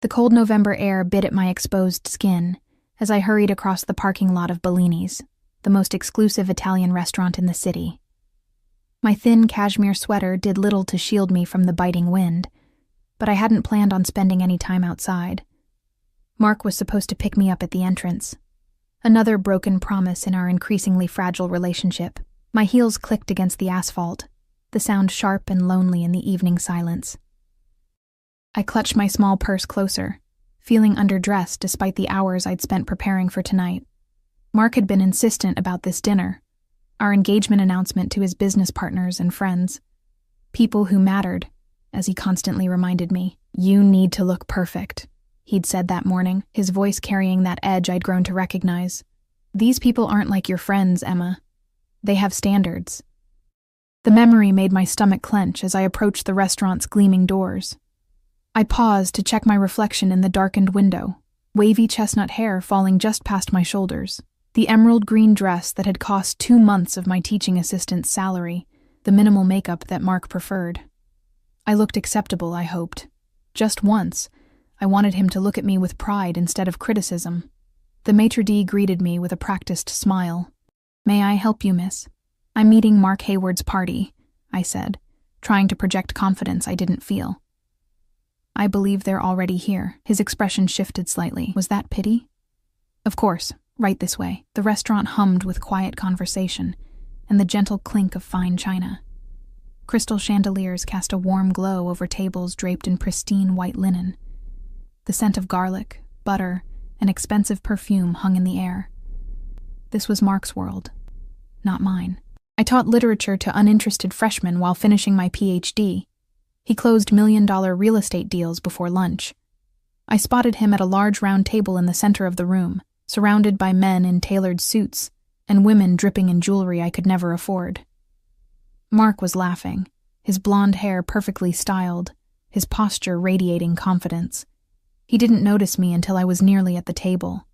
The cold November air bit at my exposed skin as I hurried across the parking lot of Bellini's, the most exclusive Italian restaurant in the city. My thin cashmere sweater did little to shield me from the biting wind, but I hadn't planned on spending any time outside. Mark was supposed to pick me up at the entrance. Another broken promise in our increasingly fragile relationship. My heels clicked against the asphalt, the sound sharp and lonely in the evening silence. I clutched my small purse closer, feeling underdressed despite the hours I'd spent preparing for tonight. Mark had been insistent about this dinner, our engagement announcement to his business partners and friends. People who mattered, as he constantly reminded me. "You need to look perfect," he'd said that morning, his voice carrying that edge I'd grown to recognize. "These people aren't like your friends, Emma. They have standards." The memory made my stomach clench as I approached the restaurant's gleaming doors. I paused to check my reflection in the darkened window, wavy chestnut hair falling just past my shoulders. The emerald green dress that had cost 2 months of my teaching assistant's salary, the minimal makeup that Mark preferred. I looked acceptable, I hoped. Just once, I wanted him to look at me with pride instead of criticism. The maitre d' greeted me with a practiced smile. "May I help you, miss? I'm meeting Mark Hayward's party," I said, trying to project confidence I didn't feel. "I believe they're already here." His expression shifted slightly. Was that pity? "Of course. Right this way." The restaurant hummed with quiet conversation and the gentle clink of fine china. Crystal chandeliers cast a warm glow over tables draped in pristine white linen. The scent of garlic, butter, and expensive perfume hung in the air. This was Mark's world, not mine. I taught literature to uninterested freshmen while finishing my PhD. He closed million-dollar real estate deals before lunch. I spotted him at a large round table in the center of the room, surrounded by men in tailored suits and women dripping in jewelry I could never afford. Mark was laughing, his blonde hair perfectly styled, his posture radiating confidence. He didn't notice me until I was nearly at the table.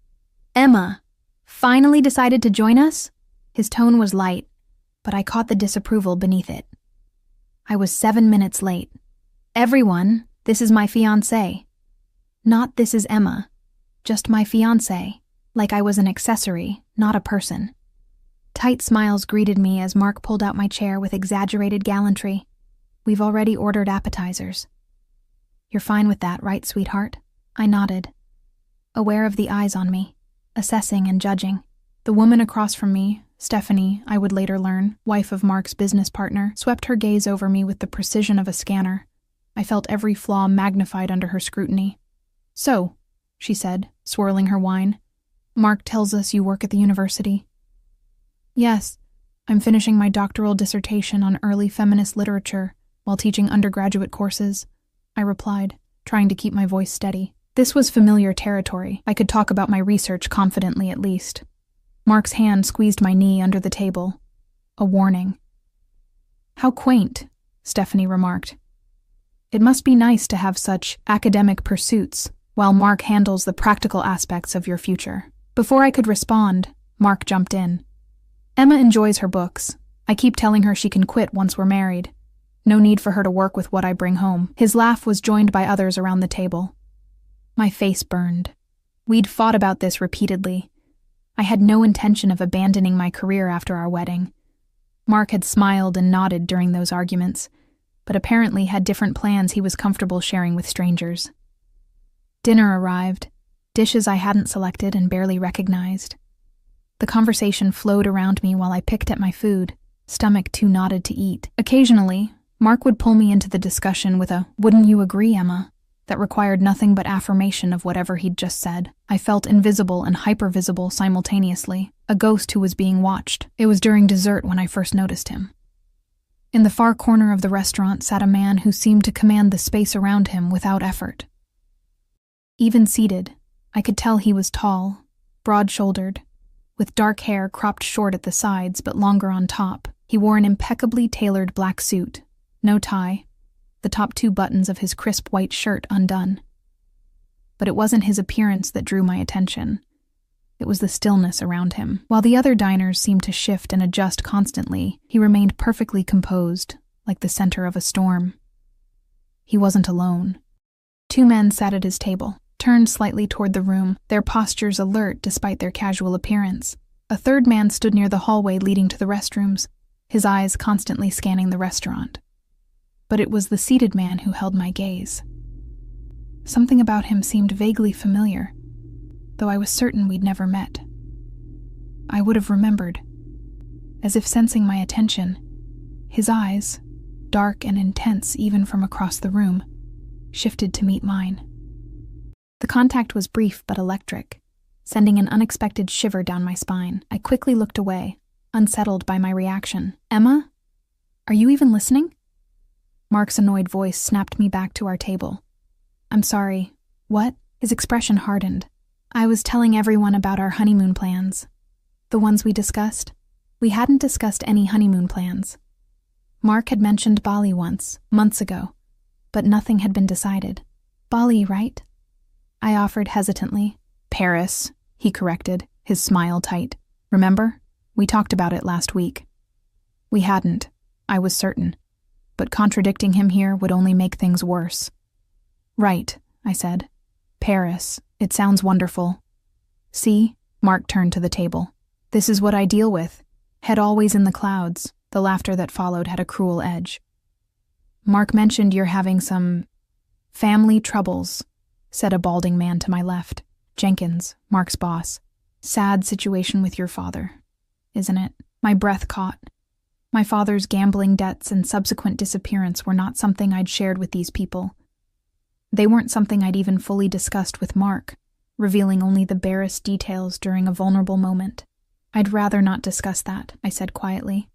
"Emma, finally decided to join us?" His tone was light, but I caught the disapproval beneath it. I was 7 minutes late. "Everyone, this is my fiancé." Not "this is Emma," just my fiancé, like I was an accessory, not a person. Tight smiles greeted me as Mark pulled out my chair with exaggerated gallantry. "We've already ordered appetizers." "You're fine with that, right, sweetheart?" I nodded, aware of the eyes on me, assessing and judging. The woman across from me, Stephanie, I would later learn, wife of Mark's business partner, swept her gaze over me with the precision of a scanner. I felt every flaw magnified under her scrutiny. "So," she said, swirling her wine, "Mark tells us you work at the university." "Yes, I'm finishing my doctoral dissertation on early feminist literature while teaching undergraduate courses," I replied, trying to keep my voice steady. This was familiar territory. I could talk about my research confidently at least. Mark's hand squeezed my knee under the table. A warning. "How quaint," Stephanie remarked. "It must be nice to have such academic pursuits while Mark handles the practical aspects of your future." Before I could respond, Mark jumped in. "Emma enjoys her books. I keep telling her she can quit once we're married. No need for her to work with what I bring home." His laugh was joined by others around the table. My face burned. We'd fought about this repeatedly. I had no intention of abandoning my career after our wedding. Mark had smiled and nodded during those arguments, but apparently had different plans he was comfortable sharing with strangers. Dinner arrived, dishes I hadn't selected and barely recognized. The conversation flowed around me while I picked at my food, stomach too knotted to eat. Occasionally, Mark would pull me into the discussion with a "wouldn't you agree, Emma?" that required nothing but affirmation of whatever he'd just said. I felt invisible and hypervisible simultaneously, a ghost who was being watched. It was during dessert when I first noticed him. In the far corner of the restaurant sat a man who seemed to command the space around him without effort. Even seated, I could tell he was tall, broad-shouldered, with dark hair cropped short at the sides but longer on top. He wore an impeccably tailored black suit, no tie, the top 2 buttons of his crisp white shirt undone. But it wasn't his appearance that drew my attention. It was the stillness around him. While the other diners seemed to shift and adjust constantly, he remained perfectly composed, like the center of a storm. He wasn't alone. Two men sat at his table, turned slightly toward the room, their postures alert despite their casual appearance. A third man stood near the hallway leading to the restrooms, his eyes constantly scanning the restaurant. But it was the seated man who held my gaze. Something about him seemed vaguely familiar, though I was certain we'd never met. I would have remembered. As if sensing my attention, his eyes, dark and intense even from across the room, shifted to meet mine. The contact was brief but electric, sending an unexpected shiver down my spine. I quickly looked away, unsettled by my reaction. "Emma? Are you even listening?" Mark's annoyed voice snapped me back to our table. "I'm sorry. What?" His expression hardened. "I was telling everyone about our honeymoon plans. The ones we discussed. We hadn't discussed any honeymoon plans. Mark had mentioned Bali once, months ago, but nothing had been decided. Bali, right?" I offered hesitantly. "Paris," he corrected, his smile tight. "Remember? We talked about it last week." We hadn't, I was certain, but contradicting him here would only make things worse. "Right," I said. "Paris. It sounds wonderful. See?" Mark turned to the table. "This is what I deal with. Head always in the clouds." The laughter that followed had a cruel edge. "Mark mentioned you're having some family troubles," said a balding man to my left. "Jenkins, Mark's boss. Sad situation with your father, isn't it?" My breath caught. My father's gambling debts and subsequent disappearance were not something I'd shared with these people. They weren't something I'd even fully discussed with Mark, revealing only the barest details during a vulnerable moment. "I'd rather not discuss that," I said quietly.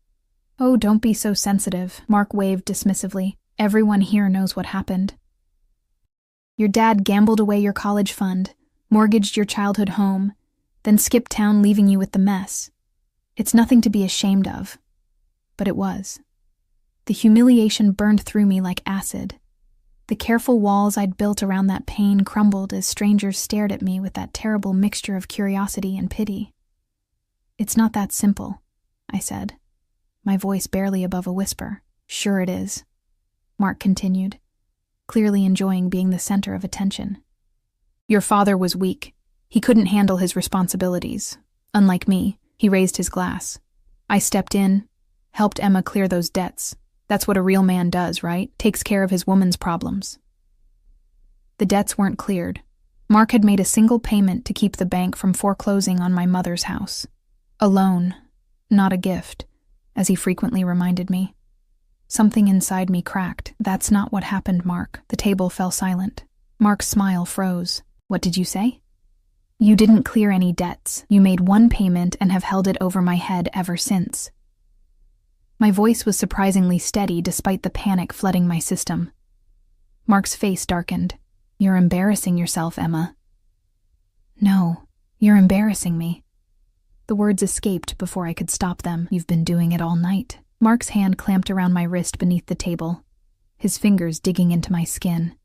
"Oh, don't be so sensitive," Mark waved dismissively. "Everyone here knows what happened. Your dad gambled away your college fund, mortgaged your childhood home, then skipped town leaving you with the mess. It's nothing to be ashamed of." But it was. The humiliation burned through me like acid. The careful walls I'd built around that pain crumbled as strangers stared at me with that terrible mixture of curiosity and pity. "It's not that simple," I said, my voice barely above a whisper. "Sure it is," Mark continued, clearly enjoying being the center of attention. "Your father was weak. He couldn't handle his responsibilities. Unlike me," he raised his glass. "I stepped in, helped Emma clear those debts. That's what a real man does, right? Takes care of his woman's problems." The debts weren't cleared. Mark had made a single payment to keep the bank from foreclosing on my mother's house. A loan, not a gift, as he frequently reminded me. Something inside me cracked. "That's not what happened, Mark." The table fell silent. Mark's smile froze. "What did you say?" "You didn't clear any debts. You made one payment and have held it over my head ever since." My voice was surprisingly steady despite the panic flooding my system. Mark's face darkened. "You're embarrassing yourself, Emma." "No, you're embarrassing me." The words escaped before I could stop them. "You've been doing it all night." Mark's hand clamped around my wrist beneath the table, his fingers digging into my skin.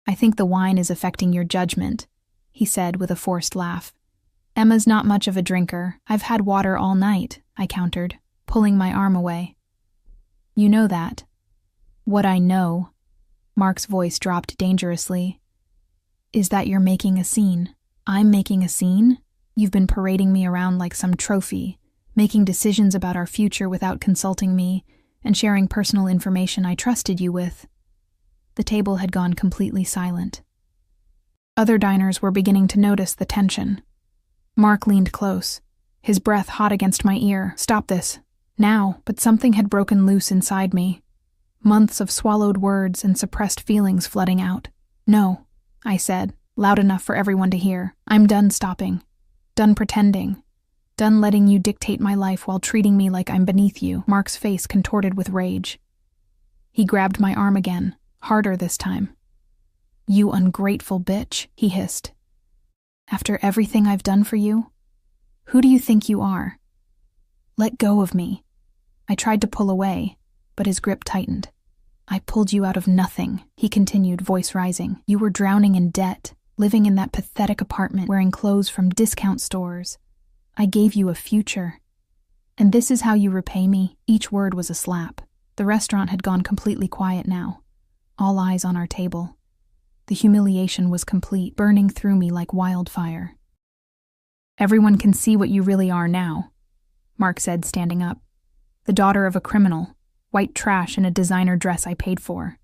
"I think the wine is affecting your judgment," he said with a forced laugh. "Emma's not much of a drinker. I've had water all night," I countered, pulling my arm away. "You know that." "What I know," Mark's voice dropped dangerously, "is that you're making a scene." "I'm making a scene? You've been parading me around like some trophy, making decisions about our future without consulting me, and sharing personal information I trusted you with." The table had gone completely silent. Other diners were beginning to notice the tension. Mark leaned close, his breath hot against my ear. "Stop this. Now." But something had broken loose inside me. Months of swallowed words and suppressed feelings flooding out. "No," I said, loud enough for everyone to hear. "I'm done stopping. Done pretending. Done letting you dictate my life while treating me like I'm beneath you." Mark's face contorted with rage. He grabbed my arm again, harder this time. "You ungrateful bitch," he hissed. "After everything I've done for you? Who do you think you are? Let go of me." I tried to pull away, but his grip tightened. "I pulled you out of nothing," he continued, voice rising. "You were drowning in debt, living in that pathetic apartment, wearing clothes from discount stores. I gave you a future. And this is how you repay me?" Each word was a slap. The restaurant had gone completely quiet now, all eyes on our table. The humiliation was complete, burning through me like wildfire. "Everyone can see what you really are now," Mark said, standing up. "The daughter of a criminal, white trash in a designer dress I paid for."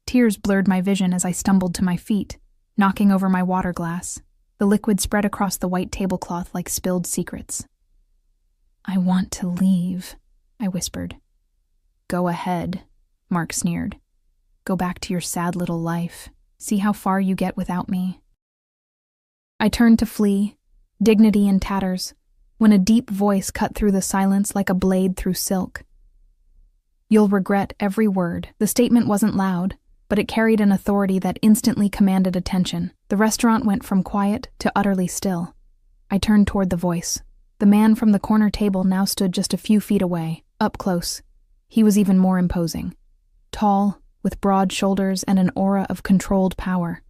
Tears blurred my vision as I stumbled to my feet, knocking over my water glass. The liquid spread across the white tablecloth like spilled secrets. "I want to leave," I whispered. "Go ahead," Mark sneered. "Go back to your sad little life. See how far you get without me." I turned to flee, dignity in tatters, when a deep voice cut through the silence like a blade through silk. "You'll regret every word." The statement wasn't loud, but it carried an authority that instantly commanded attention. The restaurant went from quiet to utterly still. I turned toward the voice. The man from the corner table now stood just a few feet away, up close. He was even more imposing. Tall, with broad shoulders and an aura of controlled power.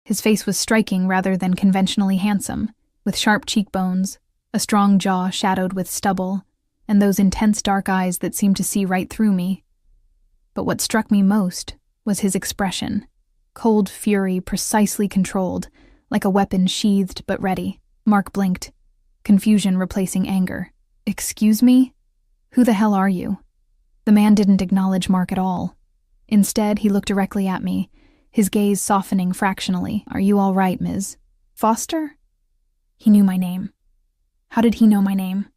His face was striking rather than conventionally handsome, with sharp cheekbones, a strong jaw shadowed with stubble, and those intense dark eyes that seemed to see right through me. But what struck me most was his expression. Cold fury precisely controlled, like a weapon sheathed but ready. Mark blinked, confusion replacing anger. "Excuse me? Who the hell are you?" The man didn't acknowledge Mark at all. Instead, he looked directly at me, his gaze softening fractionally. "Are you all right, Ms. Foster?" He knew my name. How did he know my name?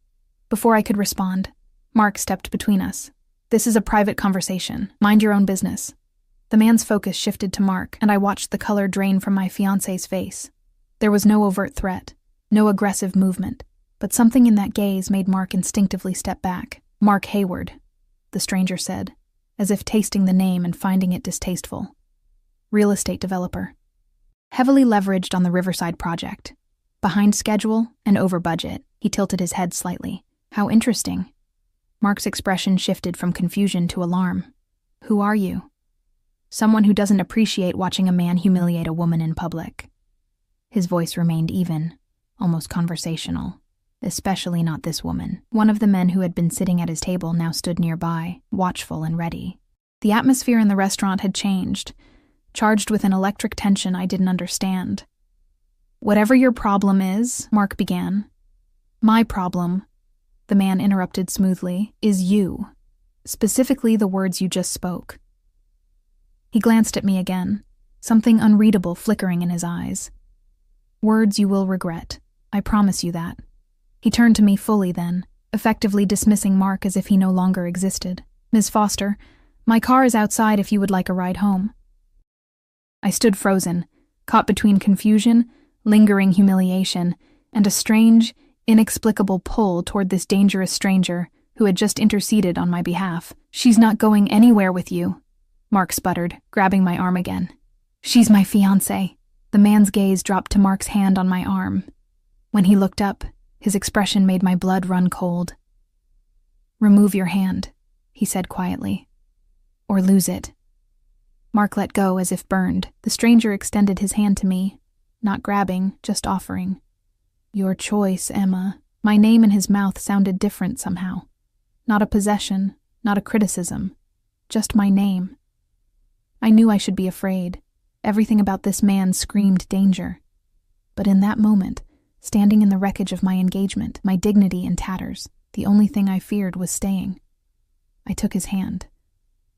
Before I could respond, Mark stepped between us. "This is a private conversation. Mind your own business." The man's focus shifted to Mark, and I watched the color drain from my fiancé's face. There was no overt threat, no aggressive movement, but something in that gaze made Mark instinctively step back. "Mark Hayward," the stranger said, as if tasting the name and finding it distasteful. "Real estate developer. Heavily leveraged on the Riverside project. Behind schedule and over budget." He tilted his head slightly. "How interesting." Mark's expression shifted from confusion to alarm. "Who are you?" "Someone who doesn't appreciate watching a man humiliate a woman in public." His voice remained even, almost conversational. "Especially not this woman." One of the men who had been sitting at his table now stood nearby, watchful and ready. The atmosphere in the restaurant had changed, charged with an electric tension I didn't understand. "Whatever your problem is," Mark began. "My problem," the man interrupted smoothly, "is you. Specifically the words you just spoke." He glanced at me again, something unreadable flickering in his eyes. "Words you will regret. I promise you that." He turned to me fully then, effectively dismissing Mark as if he no longer existed. "Ms. Foster, my car is outside if you would like a ride home." I stood frozen, caught between confusion, lingering humiliation, and a strange, inexplicable pull toward this dangerous stranger who had just interceded on my behalf. "She's not going anywhere with you," Mark sputtered, grabbing my arm again. "She's my fiancé." The man's gaze dropped to Mark's hand on my arm. When he looked up, his expression made my blood run cold. "Remove your hand," he said quietly, "or lose it." Mark let go as if burned. The stranger extended his hand to me, not grabbing, just offering. "Your choice, Emma." My name in his mouth sounded different somehow. Not a possession, not a criticism, just my name. I knew I should be afraid. Everything about this man screamed danger. But in that moment, standing in the wreckage of my engagement, my dignity in tatters, the only thing I feared was staying. I took his hand.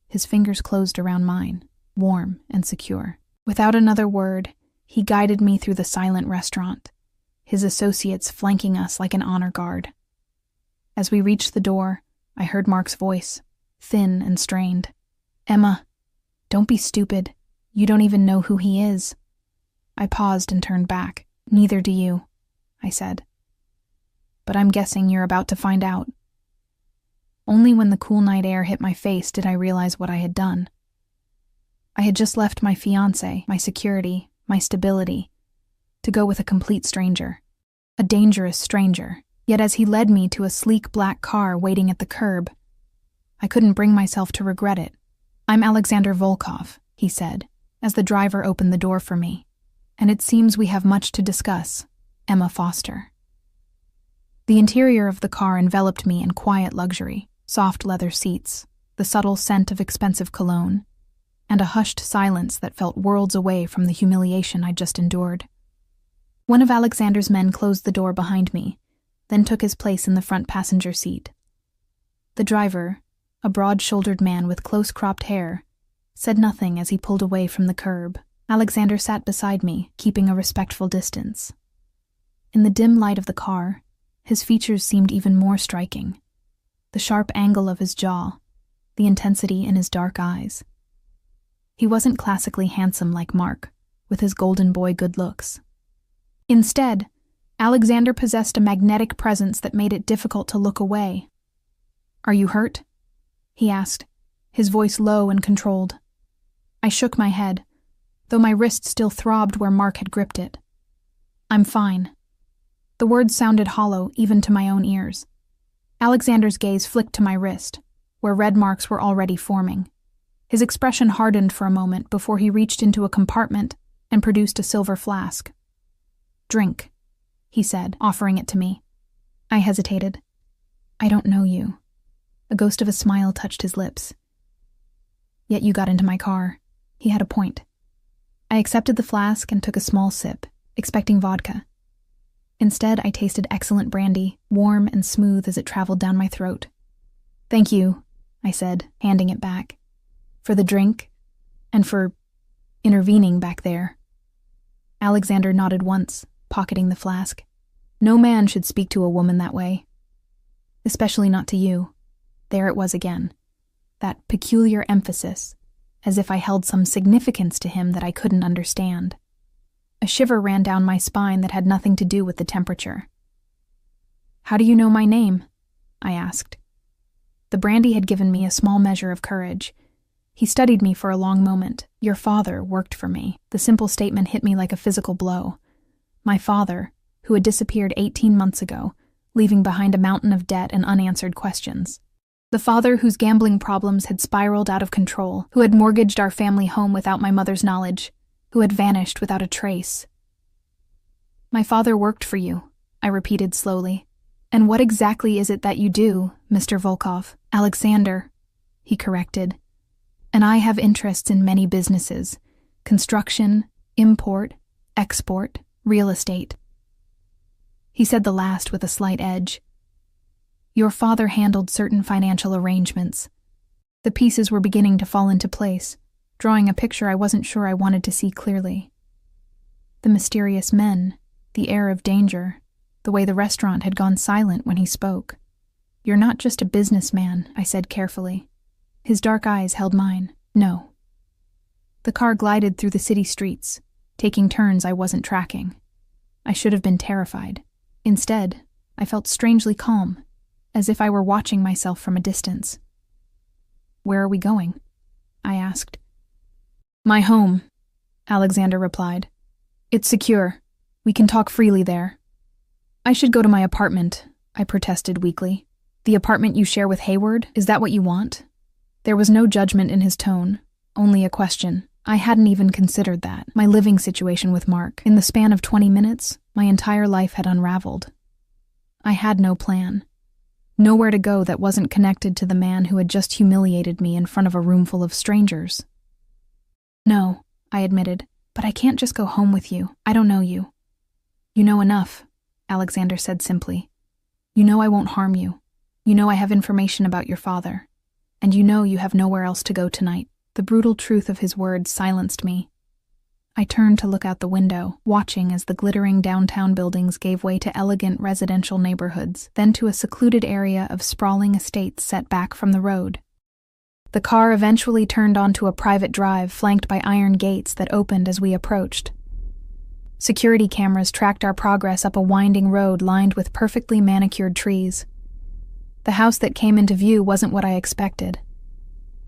His fingers closed around mine, warm and secure. Without another word, he guided me through the silent restaurant, his associates flanking us like an honor guard. As we reached the door, I heard Mark's voice, thin and strained. "Emma, don't be stupid. You don't even know who he is." I paused and turned back. "Neither do you," I said. "But I'm guessing you're about to find out." Only when the cool night air hit my face did I realize what I had done. I had just left my fiancé, my security, my stability, to go with a complete stranger. A dangerous stranger. Yet as he led me to a sleek black car waiting at the curb, I couldn't bring myself to regret it. "I'm Alexander Volkov," he said, as the driver opened the door for me. "And it seems we have much to discuss, Emma Foster." The interior of the car enveloped me in quiet luxury, soft leather seats, the subtle scent of expensive cologne. and a hushed silence that felt worlds away from the humiliation I'd just endured. One of Alexander's men closed the door behind me, then took his place in the front passenger seat. The driver, a broad-shouldered man with close-cropped hair, said nothing as he pulled away from the curb. Alexander sat beside me, keeping a respectful distance. In the dim light of the car, his features seemed even more striking. The sharp angle of his jaw, the intensity in his dark eyes. He wasn't classically handsome like Mark, with his golden boy good looks. Instead, Alexander possessed a magnetic presence that made it difficult to look away. "Are you hurt?" he asked, his voice low and controlled. I shook my head, though my wrist still throbbed where Mark had gripped it. "I'm fine." The words sounded hollow even to my own ears. Alexander's gaze flicked to my wrist, where red marks were already forming. His expression hardened for a moment before he reached into a compartment and produced a silver flask. "Drink," he said, offering it to me. I hesitated. "I don't know you." A ghost of a smile touched his lips. "Yet you got into my car." He had a point. I accepted the flask and took a small sip, expecting vodka. Instead, I tasted excellent brandy, warm and smooth as it traveled down my throat. "Thank you," I said, handing it back. "For the drink, and for intervening back there." Alexander nodded once, pocketing the flask. "No man should speak to a woman that way. Especially not to you." There it was again. That peculiar emphasis, as if I held some significance to him that I couldn't understand. A shiver ran down my spine that had nothing to do with the temperature. "How do you know my name?" I asked. The brandy had given me a small measure of courage. He studied me for a long moment. "Your father worked for me." The simple statement hit me like a physical blow. My father, who had disappeared 18 months ago, leaving behind a mountain of debt and unanswered questions. The father whose gambling problems had spiraled out of control, who had mortgaged our family home without my mother's knowledge, who had vanished without a trace. "My father worked for you," I repeated slowly. "And what exactly is it that you do, Mr. Volkov?" "Alexander," he corrected. "And I have interests in many businesses: construction, import, export, real estate." He said the last with a slight edge. "Your father handled certain financial arrangements." The pieces were beginning to fall into place, drawing a picture I wasn't sure I wanted to see clearly. The mysterious men, the air of danger, the way the restaurant had gone silent when he spoke. "You're not just a businessman," I said carefully. His dark eyes held mine. "No." The car glided through the city streets, taking turns I wasn't tracking. I should have been terrified. Instead, I felt strangely calm, as if I were watching myself from a distance. "Where are we going?" I asked. "My home," Alexander replied. "It's secure. We can talk freely there." "I should go to my apartment," I protested weakly. "The apartment you share with Hayward? Is that what you want?" There was no judgment in his tone, only a question. I hadn't even considered that. My living situation with Mark. In the span of 20 minutes, my entire life had unraveled. I had no plan. Nowhere to go that wasn't connected to the man who had just humiliated me in front of a room full of strangers. "No," I admitted, "but I can't just go home with you. I don't know you." "You know enough," Alexander said simply. "You know I won't harm you. You know I have information about your father. And you know you have nowhere else to go tonight." The brutal truth of his words silenced me. I turned to look out the window, watching as the glittering downtown buildings gave way to elegant residential neighborhoods, then to a secluded area of sprawling estates set back from the road. The car eventually turned onto a private drive flanked by iron gates that opened as we approached. Security cameras tracked our progress up a winding road lined with perfectly manicured trees. The house that came into view wasn't what I expected.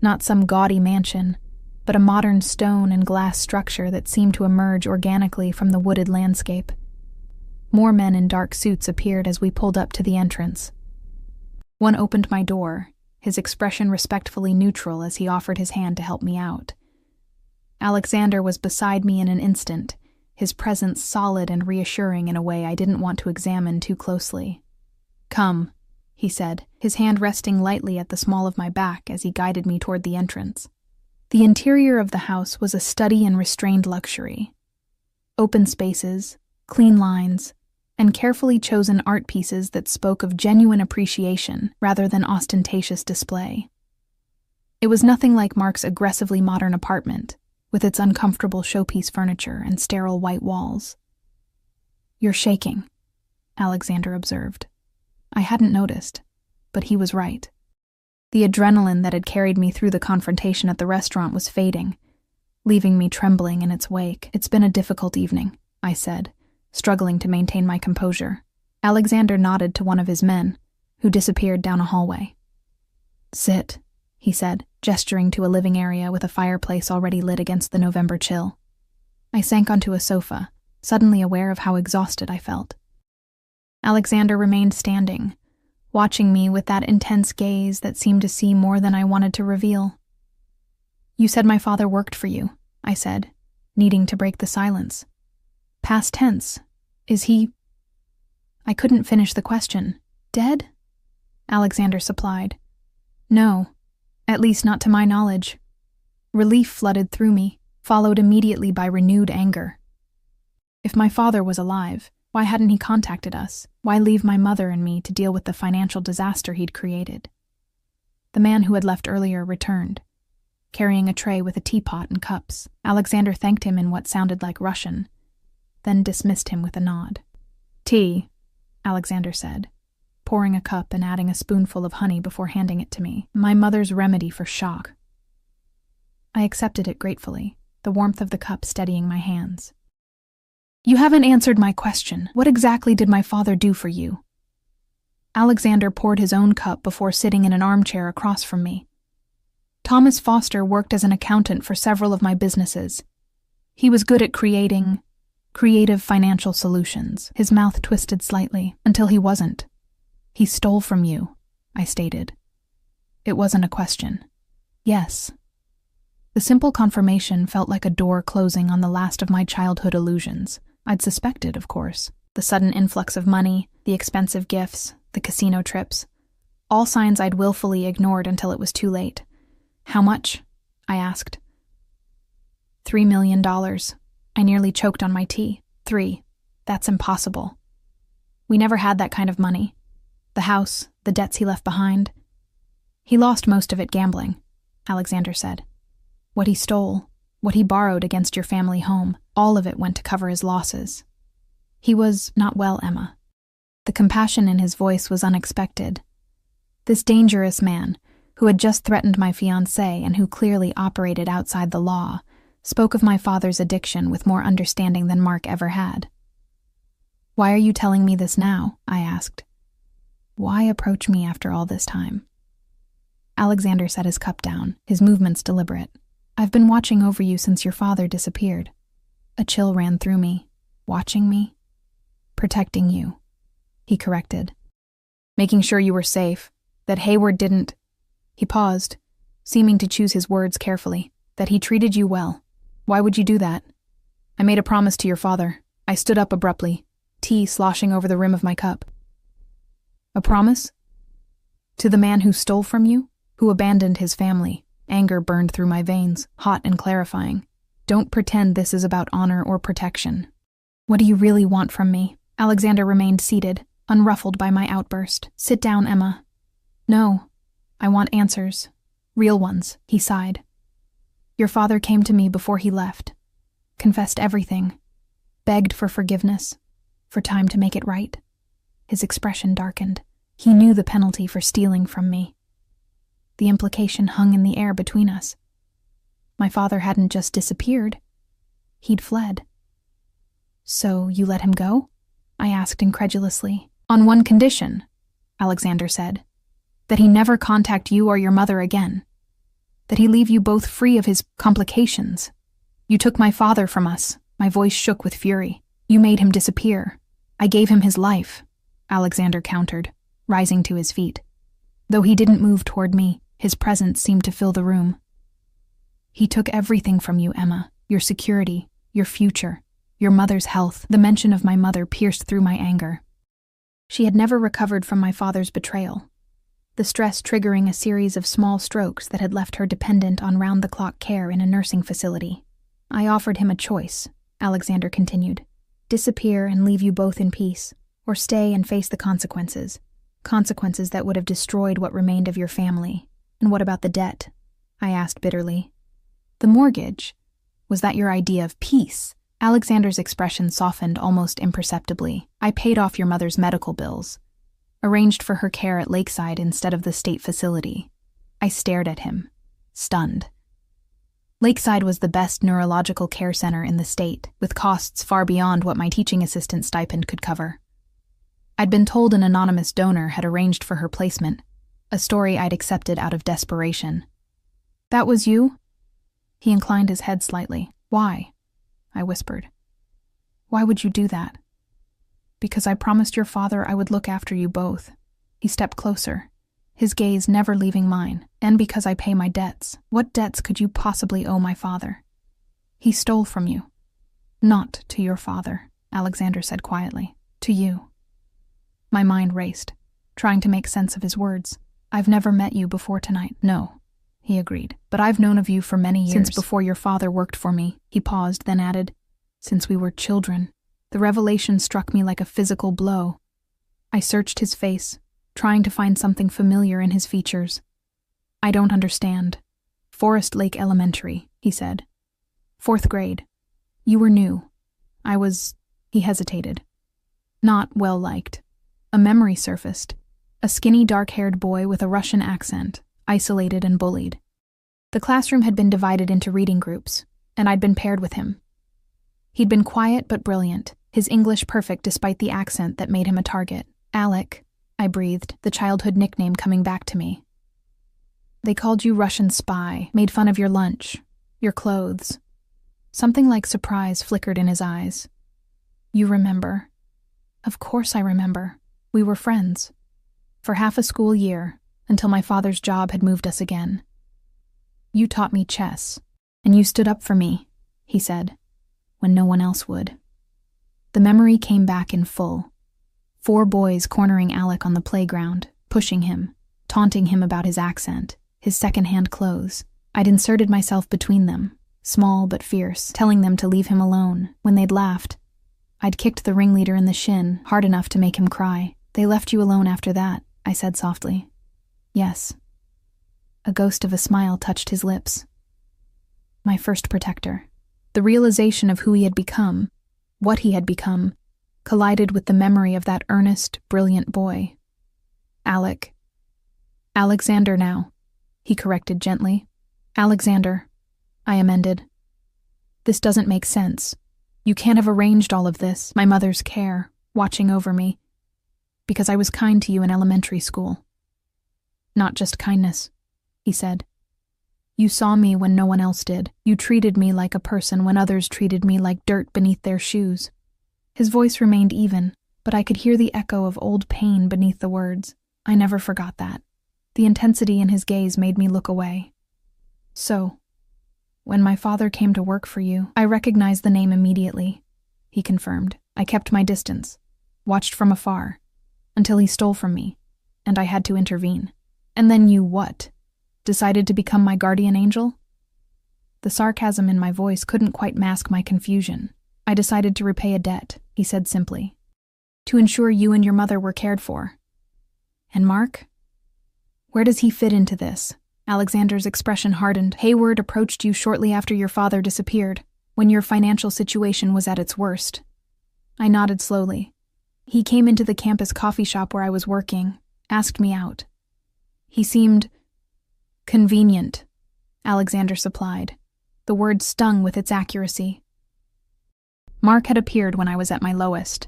Not some gaudy mansion, but a modern stone and glass structure that seemed to emerge organically from the wooded landscape. More men in dark suits appeared as we pulled up to the entrance. One opened my door, his expression respectfully neutral as he offered his hand to help me out. Alexander was beside me in an instant, his presence solid and reassuring in a way I didn't want to examine too closely. "Come," he said, his hand resting lightly at the small of my back as he guided me toward the entrance. The interior of the house was a study in restrained luxury. Open spaces, clean lines, and carefully chosen art pieces that spoke of genuine appreciation rather than ostentatious display. It was nothing like Mark's aggressively modern apartment, with its uncomfortable showpiece furniture and sterile white walls. "You're shaking," Alexander observed. I hadn't noticed, but he was right. The adrenaline that had carried me through the confrontation at the restaurant was fading, leaving me trembling in its wake. "It's been a difficult evening," I said, struggling to maintain my composure. Alexander nodded to one of his men, who disappeared down a hallway. "Sit," he said, gesturing to a living area with a fireplace already lit against the November chill. I sank onto a sofa, suddenly aware of how exhausted I felt. Alexander remained standing, watching me with that intense gaze that seemed to see more than I wanted to reveal. "You said my father worked for you," I said, needing to break the silence. "Past tense. Is he—" I couldn't finish the question. "Dead?" Alexander supplied. "No, at least not to my knowledge." Relief flooded through me, followed immediately by renewed anger. If my father was alive, why hadn't he contacted us? Why leave my mother and me to deal with the financial disaster he'd created? The man who had left earlier returned, carrying a tray with a teapot and cups. Alexander thanked him in what sounded like Russian, then dismissed him with a nod. "Tea," Alexander said, pouring a cup and adding a spoonful of honey before handing it to me. "My mother's remedy for shock." I accepted it gratefully, the warmth of the cup steadying my hands. "You haven't answered my question. What exactly did my father do for you?" Alexander poured his own cup before sitting in an armchair across from me. "Thomas Foster worked as an accountant for several of my businesses. He was good at creating creative financial solutions." His mouth twisted slightly, until he wasn't. "He stole from you," I stated. It wasn't a question. "Yes." The simple confirmation felt like a door closing on the last of my childhood illusions. I'd suspected, of course. The sudden influx of money, the expensive gifts, the casino trips. All signs I'd willfully ignored until it was too late. "How much?" I asked. $3 million. I nearly choked on my tea. 3. That's impossible. We never had that kind of money. The house, the debts he left behind. He lost most of it gambling, Alexander said. What he stole, what he borrowed against your family home, all of it went to cover his losses. He was not well, Emma. The compassion in his voice was unexpected. This dangerous man, who had just threatened my fiancé and who clearly operated outside the law, spoke of my father's addiction with more understanding than Mark ever had. "Why are you telling me this now?" I asked. "Why approach me after all this time?" Alexander set his cup down, his movements deliberate. "I've been watching over you since your father disappeared." A chill ran through me. "Watching me?" "Protecting you," he corrected. "Making sure you were safe, that Hayward didn't—" He paused, seeming to choose his words carefully. "That he treated you well. Why would you do that?" "I made a promise to your father." I stood up abruptly, tea sloshing over the rim of my cup. "A promise? To the man who stole from you, who abandoned his family?" Anger burned through my veins, hot and clarifying. "Don't pretend this is about honor or protection." "What do you really want from me?" Alexander remained seated, unruffled by my outburst. "Sit down, Emma." "No, I want answers. Real ones," he sighed. "Your father came to me before he left, confessed everything, begged for forgiveness, for time to make it right." His expression darkened. He knew the penalty for stealing from me. The implication hung in the air between us. My father hadn't just disappeared. He'd fled. "So you let him go?" I asked incredulously. "On one condition," Alexander said. "That he never contact you or your mother again. That he leave you both free of his complications. You took my father from us." My voice shook with fury. "You made him disappear. I gave him his life," Alexander countered, rising to his feet. Though he didn't move toward me, his presence seemed to fill the room. "He took everything from you, Emma. Your security, your future, your mother's health." The mention of my mother pierced through my anger. She had never recovered from my father's betrayal. the stress triggering a series of small strokes that had left her dependent on round-the-clock care in a nursing facility. I offered him a choice, Alexander continued. Disappear and leave you both in peace, or stay and face the consequences. Consequences that would have destroyed what remained of your family. And what about the debt? I asked bitterly. The mortgage? Was that your idea of peace? Alexander's expression softened almost imperceptibly. I paid off your mother's medical bills. Arranged for her care at Lakeside instead of the state facility. I stared at him, stunned. Lakeside was the best neurological care center in the state, with costs far beyond what my teaching assistant stipend could cover. I'd been told an anonymous donor had arranged for her placement, a story I'd accepted out of desperation. That was you? He inclined his head slightly. Why? I whispered. Why would you do that? Because I promised your father I would look after you both. He stepped closer, his gaze never leaving mine, and because I pay my debts. What debts could you possibly owe my father? He stole from you. Not to your father, Alexander said quietly. To you. My mind raced, trying to make sense of his words. I've never met you before tonight. No, he agreed. But I've known of you for many years. Since before your father worked for me. He paused, then added, since we were children. The revelation struck me like a physical blow. I searched his face, trying to find something familiar in his features. I don't understand. Forest Lake Elementary, he said. 4th grade. You were new. He hesitated. Not well liked. A memory surfaced. A skinny, dark-haired boy with a Russian accent, isolated and bullied. The classroom had been divided into reading groups, and I'd been paired with him. He'd been quiet but brilliant, his English perfect despite the accent that made him a target. Alec, I breathed, the childhood nickname coming back to me. They called you Russian spy, made fun of your lunch, your clothes. Something like surprise flickered in his eyes. You remember? Of course I remember. We were friends. For half a school year, until my father's job had moved us again. You taught me chess, and you stood up for me, he said, when no one else would. The memory came back in full. 4 boys cornering Alec on the playground, pushing him, taunting him about his accent, his second-hand clothes. I'd inserted myself between them, small but fierce, telling them to leave him alone. When they'd laughed, I'd kicked the ringleader in the shin, hard enough to make him cry. They left you alone after that, I said softly. Yes. A ghost of a smile touched his lips. My first protector. The realization of who he had become, what he had become, collided with the memory of that earnest, brilliant boy. Alec. Alexander now, he corrected gently. Alexander, I amended. This doesn't make sense. You can't have arranged all of this, my mother's care, watching over me, because I was kind to you in elementary school. Not just kindness, he said. You saw me when no one else did. You treated me like a person when others treated me like dirt beneath their shoes. His voice remained even, but I could hear the echo of old pain beneath the words. I never forgot that. The intensity in his gaze made me look away. So, when my father came to work for you, I recognized the name immediately, he confirmed. I kept my distance, watched from afar, until he stole from me, and I had to intervene. And then you what? Decided to become my guardian angel? The sarcasm in my voice couldn't quite mask my confusion. I decided to repay a debt, he said simply. To ensure you and your mother were cared for. And Mark? Where does he fit into this? Alexander's expression hardened. Hayward approached you shortly after your father disappeared, when your financial situation was at its worst. I nodded slowly. He came into the campus coffee shop where I was working, asked me out. He seemed convenient, Alexander supplied. The word stung with its accuracy. Mark had appeared when I was at my lowest,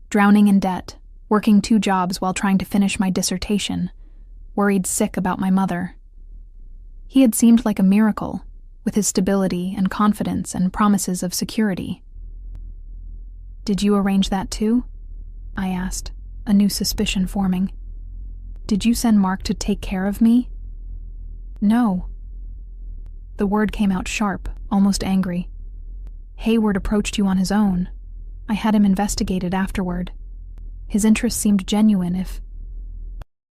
drowning in debt, working 2 jobs while trying to finish my dissertation, worried sick about my mother. He had seemed like a miracle, with his stability and confidence and promises of security. Did you arrange that too? I asked, a new suspicion forming. Did you send Mark to take care of me? No. The word came out sharp, almost angry. Hayward approached you on his own. I had him investigated afterward. His interest seemed genuine if...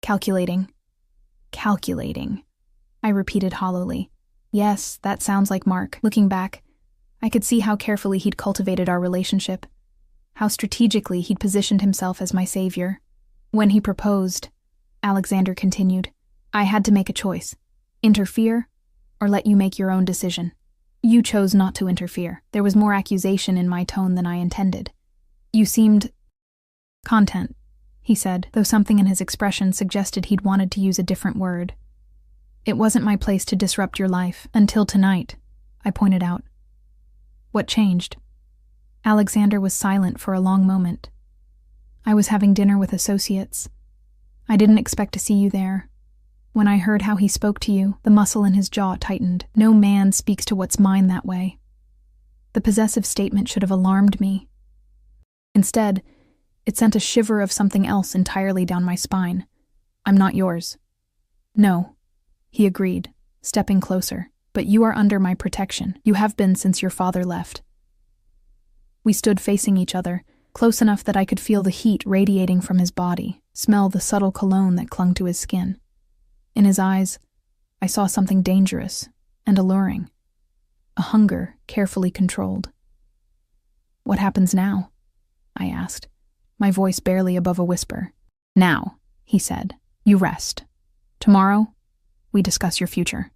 Calculating. Calculating, I repeated hollowly. Yes, that sounds like Mark. Looking back, I could see how carefully he'd cultivated our relationship, how strategically he'd positioned himself as my savior. When he proposed, Alexander continued, I had to make a choice. Interfere, or let you make your own decision. You chose not to interfere. There was more accusation in my tone than I intended. You seemed content, he said, though something in his expression suggested he'd wanted to use a different word. It wasn't my place to disrupt your life, until tonight, I pointed out. What changed? Alexander was silent for a long moment. I was having dinner with associates. I didn't expect to see you there. When I heard how he spoke to you, the muscle in his jaw tightened. No man speaks to what's mine that way. The possessive statement should have alarmed me. Instead, it sent a shiver of something else entirely down my spine. I'm not yours. No, he agreed, stepping closer. But you are under my protection. You have been since your father left. We stood facing each other, close enough that I could feel the heat radiating from his body, smell the subtle cologne that clung to his skin. In his eyes, I saw something dangerous and alluring, a hunger carefully controlled. What happens now? I asked, my voice barely above a whisper. Now, he said, you rest. Tomorrow, we discuss your future.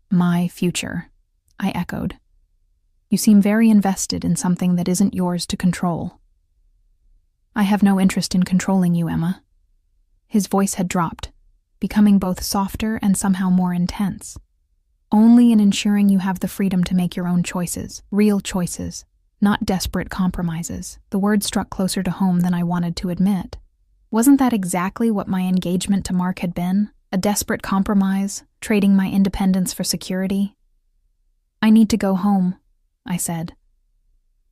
My future, I echoed. You seem very invested in something that isn't yours to control. I have no interest in controlling you, Emma. His voice had dropped, becoming both softer and somehow more intense. Only in ensuring you have the freedom to make your own choices, real choices, not desperate compromises. The word struck closer to home than I wanted to admit. Wasn't that exactly what my engagement to Mark had been? A desperate compromise, trading my independence for security? I need to go home, I said,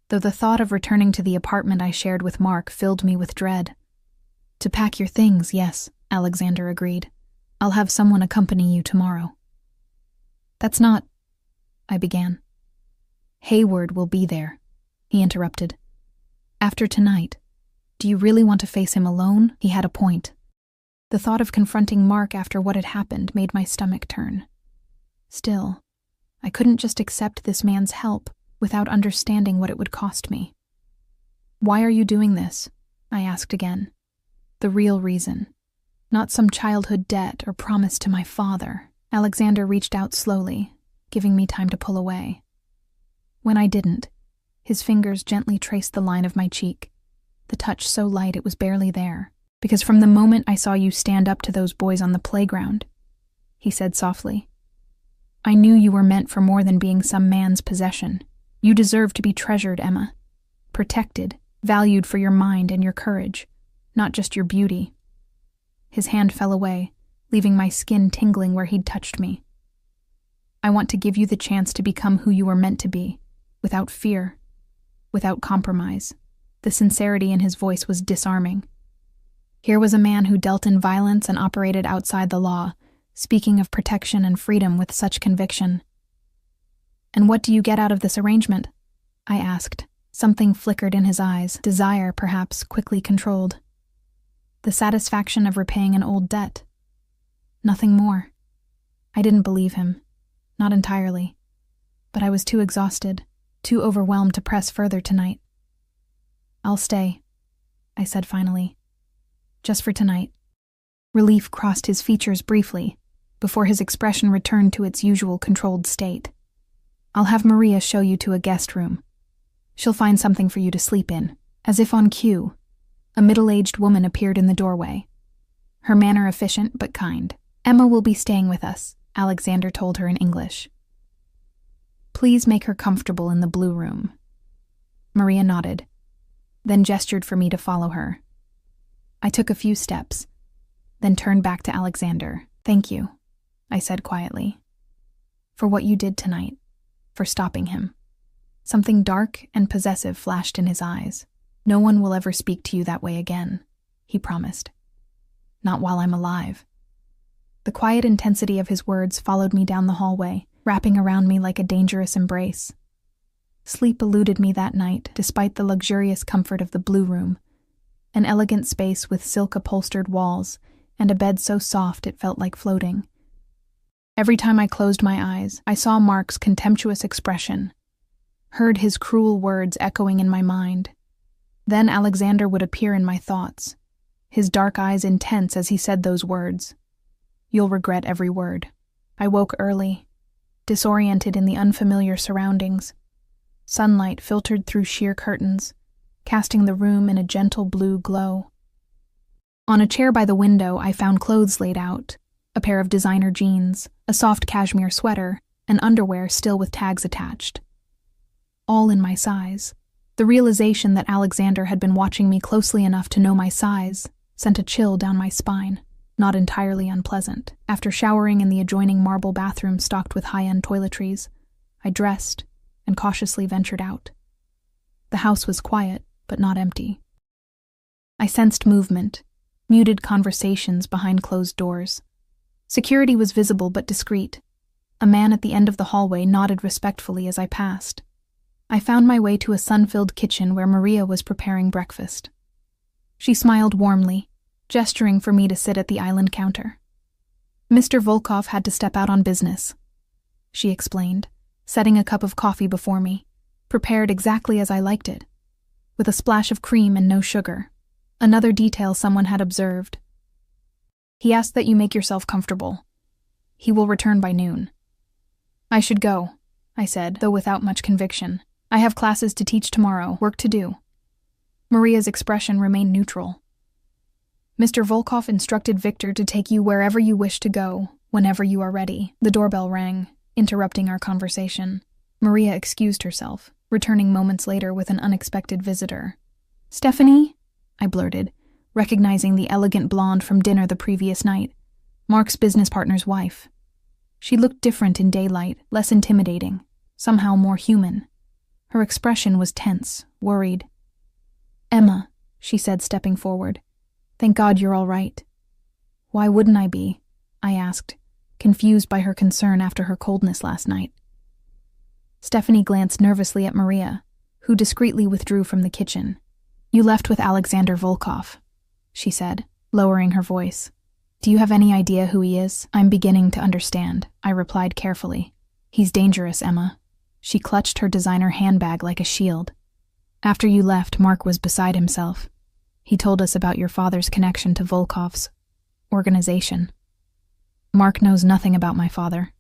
though the thought of returning to the apartment I shared with Mark filled me with dread. To pack your things, yes, Alexander agreed. I'll have someone accompany you tomorrow. That's not, I began. Hayward will be there, he interrupted. After tonight, do you really want to face him alone? He had a point. The thought of confronting Mark after what had happened made my stomach turn. Still, I couldn't just accept this man's help without understanding what it would cost me. Why are you doing this? I asked again. The real reason. Not some childhood debt or promise to my father. Alexander reached out slowly, giving me time to pull away. When I didn't, his fingers gently traced the line of my cheek, the touch so light it was barely there. Because from the moment I saw you stand up to those boys on the playground, he said softly, I knew you were meant for more than being some man's possession. You deserve to be treasured, Emma. Protected, valued for your mind and your courage, not just your beauty. His hand fell away, leaving my skin tingling where he'd touched me. I want to give you the chance to become who you were meant to be, without fear, without compromise. The sincerity in his voice was disarming. Here was a man who dealt in violence and operated outside the law, speaking of protection and freedom with such conviction. And what do you get out of this arrangement? I asked. Something flickered in his eyes, desire perhaps quickly controlled. The satisfaction of repaying an old debt. Nothing more. I didn't believe him. Not entirely. But I was too exhausted, too overwhelmed to press further tonight. I'll stay, I said finally. Just for tonight. Relief crossed his features briefly, before his expression returned to its usual controlled state. I'll have Maria show you to a guest room. She'll find something for you to sleep in. As if on cue, a middle-aged woman appeared in the doorway. Her manner efficient but kind. Emma will be staying with us, Alexander told her in English. Please make her comfortable in the blue room. Maria nodded, then gestured for me to follow her. I took a few steps, then turned back to Alexander. Thank you, I said quietly, for what you did tonight, for stopping him. Something dark and possessive flashed in his eyes. No one will ever speak to you that way again, he promised. Not while I'm alive. The quiet intensity of his words followed me down the hallway, wrapping around me like a dangerous embrace. Sleep eluded me that night, despite the luxurious comfort of the blue room, an elegant space with silk-upholstered walls and a bed so soft it felt like floating. Every time I closed my eyes, I saw Mark's contemptuous expression, heard his cruel words echoing in my mind. Then Alexander would appear in my thoughts, his dark eyes intense as he said those words. "You'll regret every word." I woke early, disoriented in the unfamiliar surroundings. Sunlight filtered through sheer curtains, casting the room in a gentle blue glow. On a chair by the window, I found clothes laid out, a pair of designer jeans, a soft cashmere sweater, and underwear still with tags attached. All in my size. The realization that Alexander had been watching me closely enough to know my size sent a chill down my spine, not entirely unpleasant. After showering in the adjoining marble bathroom stocked with high-end toiletries, I dressed and cautiously ventured out. The house was quiet, but not empty. I sensed movement, muted conversations behind closed doors. Security was visible but discreet. A man at the end of the hallway nodded respectfully as I passed. I found my way to a sun-filled kitchen where Maria was preparing breakfast. She smiled warmly, gesturing for me to sit at the island counter. "Mr. Volkov had to step out on business," she explained, setting a cup of coffee before me, prepared exactly as I liked it, with a splash of cream and no sugar, another detail someone had observed. "He asked that you make yourself comfortable. He will return by noon." "I should go," I said, though without much conviction. "I have classes to teach tomorrow, work to do." Maria's expression remained neutral. "Mr. Volkov instructed Victor to take you wherever you wish to go, whenever you are ready." The doorbell rang, interrupting our conversation. Maria excused herself, returning moments later with an unexpected visitor. "Stephanie?" I blurted, recognizing the elegant blonde from dinner the previous night, Mark's business partner's wife. She looked different in daylight, less intimidating, somehow more human. Her expression was tense, worried. "Emma," she said, stepping forward. "Thank God you're all right." "Why wouldn't I be?" I asked, confused by her concern after her coldness last night. Stephanie glanced nervously at Maria, who discreetly withdrew from the kitchen. "You left with Alexander Volkov," she said, lowering her voice. "Do you have any idea who he is?" "I'm beginning to understand," I replied carefully. "He's dangerous, Emma." She clutched her designer handbag like a shield. "After you left, Mark was beside himself. He told us about your father's connection to Volkov's organization." "Mark knows nothing about my father,"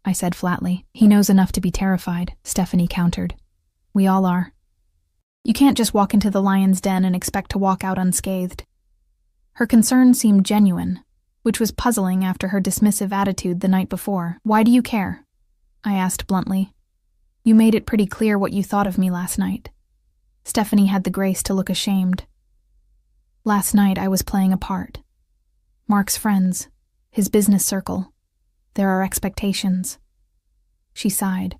I said flatly. "He knows enough to be terrified," Stephanie countered. "We all are. You can't just walk into the lion's den and expect to walk out unscathed." Her concern seemed genuine, which was puzzling after her dismissive attitude the night before. "Why do you care?" I asked bluntly. "You made it pretty clear what you thought of me last night." Stephanie had the grace to look ashamed. "Last night I was playing a part. Mark's friends, his business circle. There are expectations." She sighed.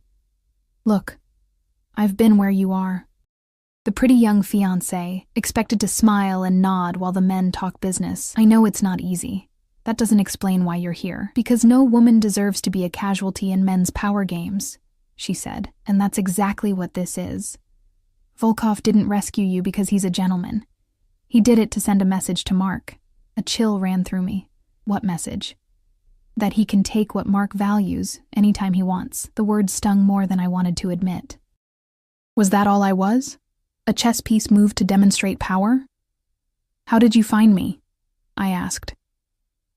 "Look, I've been where you are. The pretty young fiancé, expected to smile and nod while the men talk business. I know it's not easy. That doesn't explain why you're here, because no woman deserves to be a casualty in men's power games," she said, "and that's exactly what this is. Volkov didn't rescue you because he's a gentleman. He did it to send a message to Mark." A chill ran through me. "What message?" "That he can take what Mark values anytime he wants." The words stung more than I wanted to admit. Was that all I was? A chess piece moved to demonstrate power? "How did you find me?" I asked.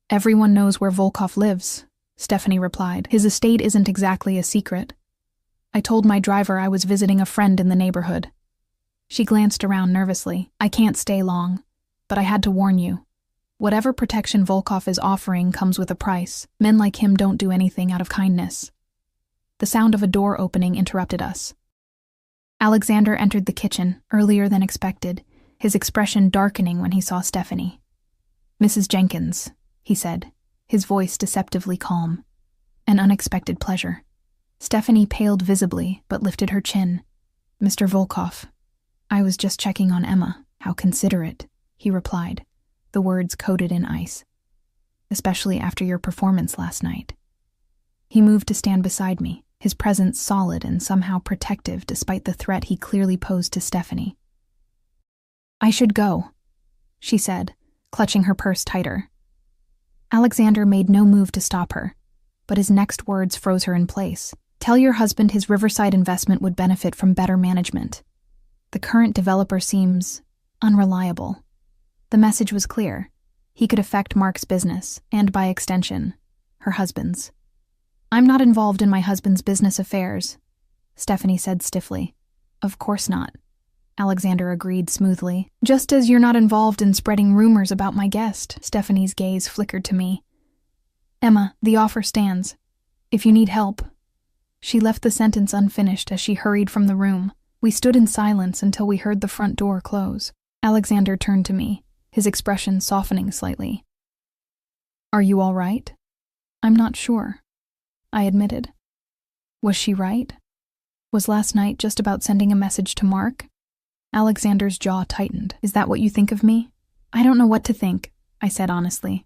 "Everyone knows where Volkov lives," Stephanie replied. "His estate isn't exactly a secret. I told my driver I was visiting a friend in the neighborhood." She glanced around nervously. "I can't stay long, but I had to warn you. Whatever protection Volkov is offering comes with a price. Men like him don't do anything out of kindness." The sound of a door opening interrupted us. Alexander entered the kitchen earlier than expected, his expression darkening when he saw Stephanie. "Mrs. Jenkins," he said, his voice deceptively calm. "An unexpected pleasure." Stephanie paled visibly, but lifted her chin. "Mr. Volkov, I was just checking on Emma." "How considerate," he replied, the words coated in ice. "Especially after your performance last night." He moved to stand beside me, his presence solid and somehow protective despite the threat he clearly posed to Stephanie. "I should go," she said, clutching her purse tighter. Alexander made no move to stop her, but his next words froze her in place. Tell your husband his Riverside investment would benefit from better management. The current developer seems unreliable. The message was clear. He could affect Mark's business, and by extension, her husband's. I'm not involved in my husband's business affairs, Stephanie said stiffly. Of course not, Alexander agreed smoothly. Just as you're not involved in spreading rumors about my guest, Stephanie's gaze flickered to me. Emma, the offer stands. If you need help. She left the sentence unfinished as she hurried from the room. We stood in silence until we heard the front door close. Alexander turned to me, his expression softening slightly. Are you all right? I'm not sure, I admitted. Was she right? Was last night just about sending a message to Mark? Alexander's jaw tightened. Is that what you think of me? I don't know what to think, I said honestly.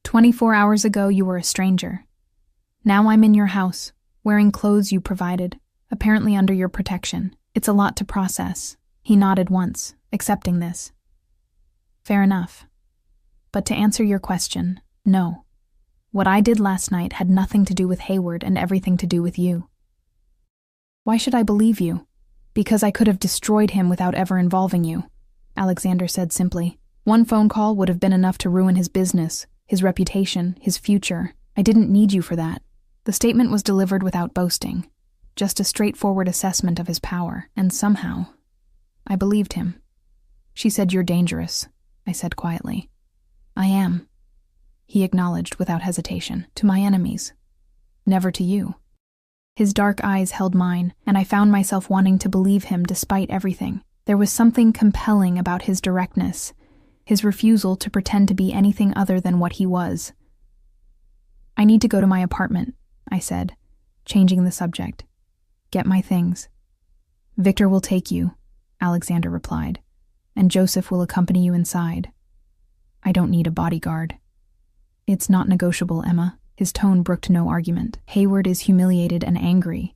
24 hours ago you were a stranger. Now I'm in your house, wearing clothes you provided, apparently under your protection. It's a lot to process. He nodded once, accepting this. Fair enough. But to answer your question, no. What I did last night had nothing to do with Hayward and everything to do with you. Why should I believe you? Because I could have destroyed him without ever involving you, Alexander said simply. One phone call would have been enough to ruin his business, his reputation, his future. I didn't need you for that. The statement was delivered without boasting, just a straightforward assessment of his power, and somehow, I believed him. She said, you're dangerous, I said quietly. I am, he acknowledged without hesitation, to my enemies. Never to you. His dark eyes held mine, and I found myself wanting to believe him despite everything. There was something compelling about his directness, his refusal to pretend to be anything other than what he was. I need to go to my apartment, I said, changing the subject. Get my things. Victor will take you, Alexander replied, and Joseph will accompany you inside. I don't need a bodyguard. It's not negotiable, Emma. His tone brooked no argument. Hayward is humiliated and angry.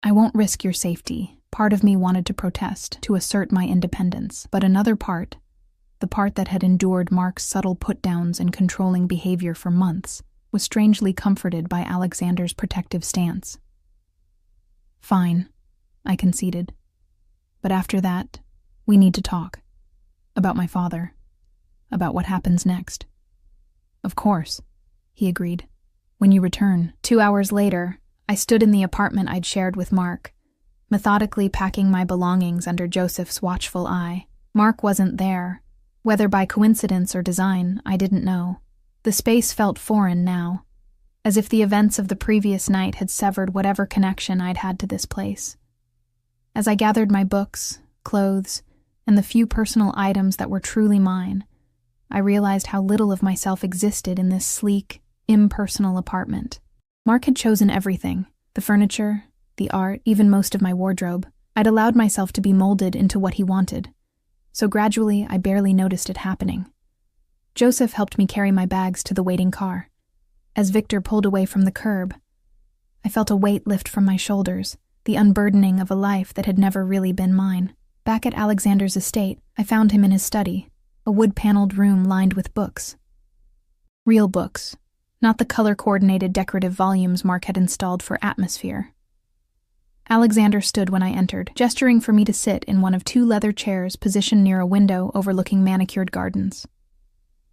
I won't risk your safety. Part of me wanted to protest, to assert my independence, but another part, the part that had endured Mark's subtle put-downs and controlling behavior for months, was strangely comforted by Alexander's protective stance. Fine, I conceded. But after that, we need to talk. About my father. About what happens next. Of course, he agreed. When you return. 2 hours later, I stood in the apartment I'd shared with Mark, methodically packing my belongings under Joseph's watchful eye. Mark wasn't there. Whether by coincidence or design, I didn't know. The space felt foreign now, as if the events of the previous night had severed whatever connection I'd had to this place. As I gathered my books, clothes, and the few personal items that were truly mine, I realized how little of myself existed in this sleek, impersonal apartment. Mark had chosen everything, the furniture, the art, even most of my wardrobe. I'd allowed myself to be molded into what he wanted, so gradually I barely noticed it happening. Joseph helped me carry my bags to the waiting car. As Victor pulled away from the curb, I felt a weight lift from my shoulders, the unburdening of a life that had never really been mine. Back at Alexander's estate, I found him in his study, a wood-paneled room lined with books. Real books, not the color-coordinated decorative volumes Mark had installed for atmosphere. Alexander stood when I entered, gesturing for me to sit in one of 2 leather chairs positioned near a window overlooking manicured gardens.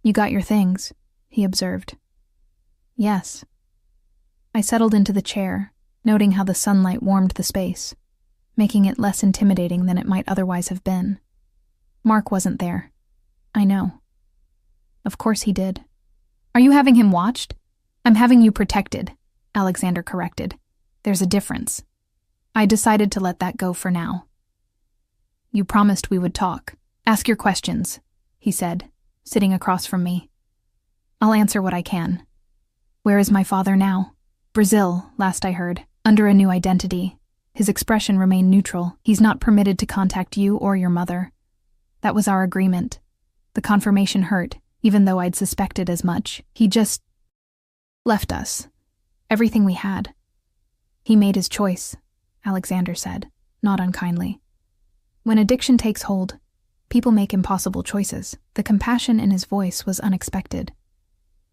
You got your things, he observed. Yes. I settled into the chair, noting how the sunlight warmed the space, making it less intimidating than it might otherwise have been. Mark wasn't there. I know. Of course he did. Are you having him watched? I'm having you protected, Alexander corrected. There's a difference. I decided to let that go for now. You promised we would talk. Ask your questions, he said, sitting across from me. I'll answer what I can. Where is my father now? Brazil, last I heard, under a new identity. His expression remained neutral. He's not permitted to contact you or your mother. That was our agreement. The confirmation hurt, even though I'd suspected as much. He just left us. Everything we had. He made his choice, Alexander said, not unkindly. When addiction takes hold, people make impossible choices. The compassion in his voice was unexpected.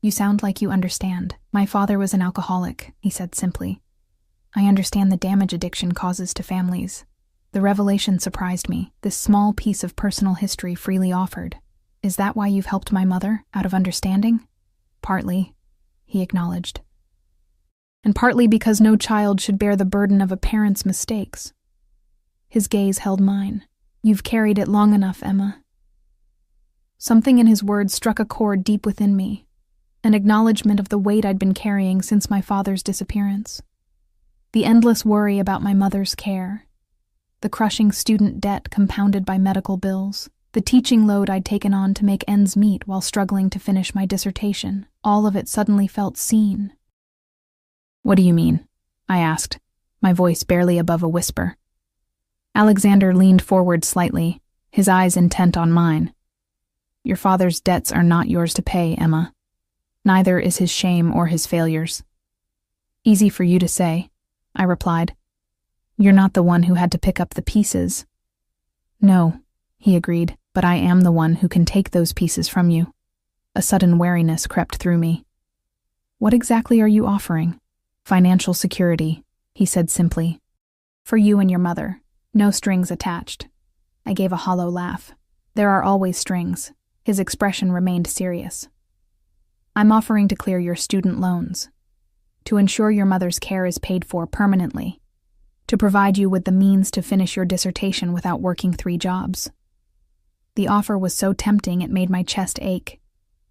You sound like you understand. My father was an alcoholic, he said simply. I understand the damage addiction causes to families. The revelation surprised me, this small piece of personal history freely offered. Is that why you've helped my mother, out of understanding? Partly, he acknowledged. And partly because no child should bear the burden of a parent's mistakes. His gaze held mine. You've carried it long enough, Emma. Something in his words struck a chord deep within me, an acknowledgement of the weight I'd been carrying since my father's disappearance. The endless worry about my mother's care, the crushing student debt compounded by medical bills, the teaching load I'd taken on to make ends meet while struggling to finish my dissertation, all of it suddenly felt seen. What do you mean? I asked, my voice barely above a whisper. Alexander leaned forward slightly, his eyes intent on mine. Your father's debts are not yours to pay, Emma. Neither is his shame or his failures. Easy for you to say, I replied. You're not the one who had to pick up the pieces. No, he agreed, but I am the one who can take those pieces from you. A sudden wariness crept through me. What exactly are you offering? Financial security, he said simply. For you and your mother. No strings attached. I gave a hollow laugh. There are always strings. His expression remained serious. I'm offering to clear your student loans, to ensure your mother's care is paid for permanently, to provide you with the means to finish your dissertation without working 3 jobs. The offer was so tempting it made my chest ache.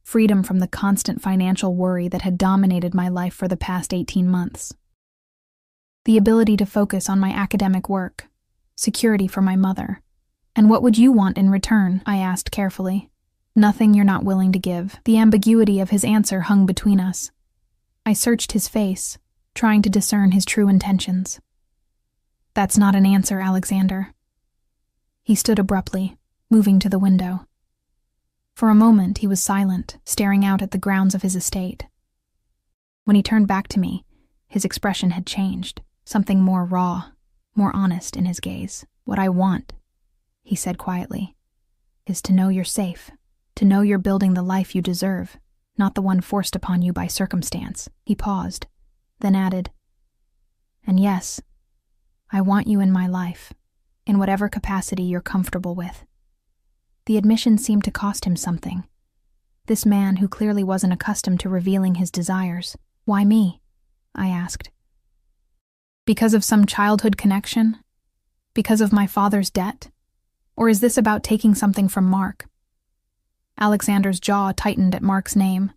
Freedom from the constant financial worry that had dominated my life for the past 18 months. The ability to focus on my academic work. Security for my mother. And what would you want in return? I asked carefully. Nothing you're not willing to give. The ambiguity of his answer hung between us. I searched his face, trying to discern his true intentions. That's not an answer, Alexander. He stood abruptly, moving to the window. For a moment he was silent, staring out at the grounds of his estate. When he turned back to me, his expression had changed, something more raw, more honest in his gaze. What I want, he said quietly, is to know you're safe, to know you're building the life you deserve, not the one forced upon you by circumstance. He paused, then added, and yes, I want you in my life, in whatever capacity you're comfortable with. The admission seemed to cost him something. This man who clearly wasn't accustomed to revealing his desires. Why me? I asked. Because of some childhood connection? Because of my father's debt? Or is this about taking something from Mark? Alexander's jaw tightened at Mark's name.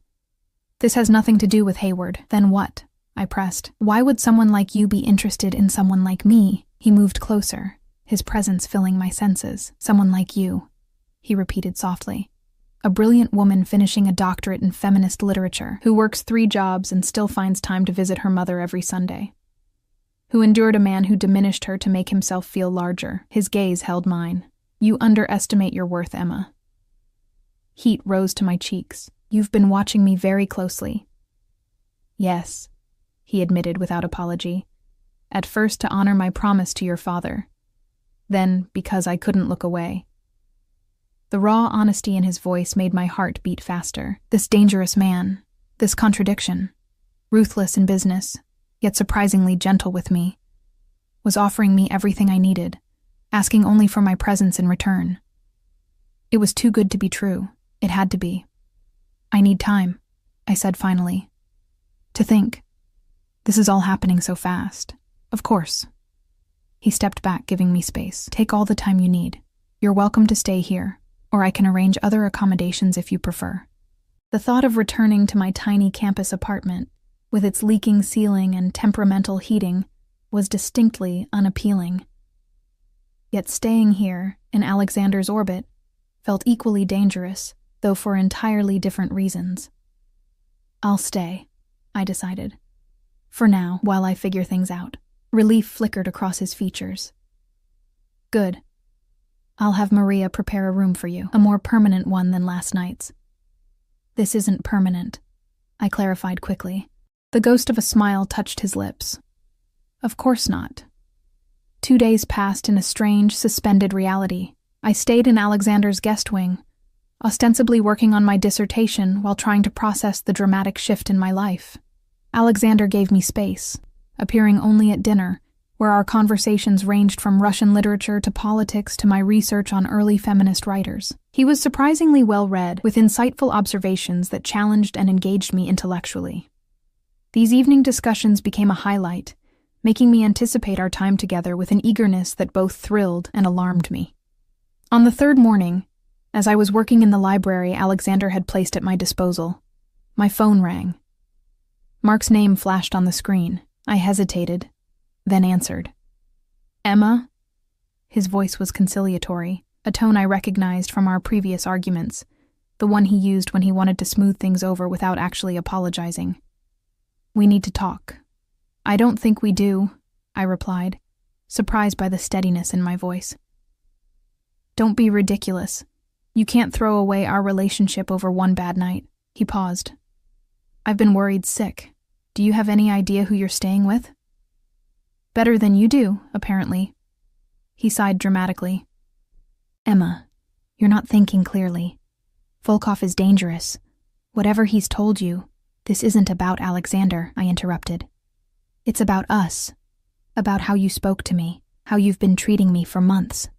This has nothing to do with Hayward. Then what? I pressed. Why would someone like you be interested in someone like me? He moved closer, his presence filling my senses. Someone like you, he repeated softly. A brilliant woman finishing a doctorate in feminist literature, who works 3 jobs and still finds time to visit her mother every Sunday. Who endured a man who diminished her to make himself feel larger. His gaze held mine. You underestimate your worth, Emma. Heat rose to my cheeks. You've been watching me very closely. Yes, he admitted without apology. At first to honor my promise to your father. Then because I couldn't look away. The raw honesty in his voice made my heart beat faster. This dangerous man, this contradiction, ruthless in business, yet surprisingly gentle with me, was offering me everything I needed, asking only for my presence in return. It was too good to be true. It had to be. I need time, I said finally. To think. This is all happening so fast. Of course. He stepped back, giving me space. Take all the time you need. You're welcome to stay here, or I can arrange other accommodations if you prefer. The thought of returning to my tiny campus apartment, with its leaking ceiling and temperamental heating, was distinctly unappealing. Yet staying here, in Alexander's orbit, felt equally dangerous, though for entirely different reasons. I'll stay, I decided. For now, while I figure things out. Relief flickered across his features. Good. I'll have Maria prepare a room for you, a more permanent one than last night's. This isn't permanent, I clarified quickly. The ghost of a smile touched his lips. Of course not. 2 days passed in a strange, suspended reality. I stayed in Alexander's guest wing, ostensibly working on my dissertation while trying to process the dramatic shift in my life. Alexander gave me space, appearing only at dinner, where our conversations ranged from Russian literature to politics to my research on early feminist writers. He was surprisingly well-read, with insightful observations that challenged and engaged me intellectually. These evening discussions became a highlight, making me anticipate our time together with an eagerness that both thrilled and alarmed me. On the third morning, as I was working in the library Alexander had placed at my disposal, my phone rang. Mark's name flashed on the screen. I hesitated, then answered. "Emma?" His voice was conciliatory, a tone I recognized from our previous arguments, the one he used when he wanted to smooth things over without actually apologizing. "We need to talk." "I don't think we do," I replied, surprised by the steadiness in my voice. "Don't be ridiculous. You can't throw away our relationship over one bad night." He paused. "I've been worried sick. Do you have any idea who you're staying with?" "Better than you do, apparently." He sighed dramatically. "Emma, you're not thinking clearly. Volkov is dangerous. Whatever he's told you, this isn't about Alexander," I interrupted. "It's about us, about how you spoke to me, how you've been treating me for months."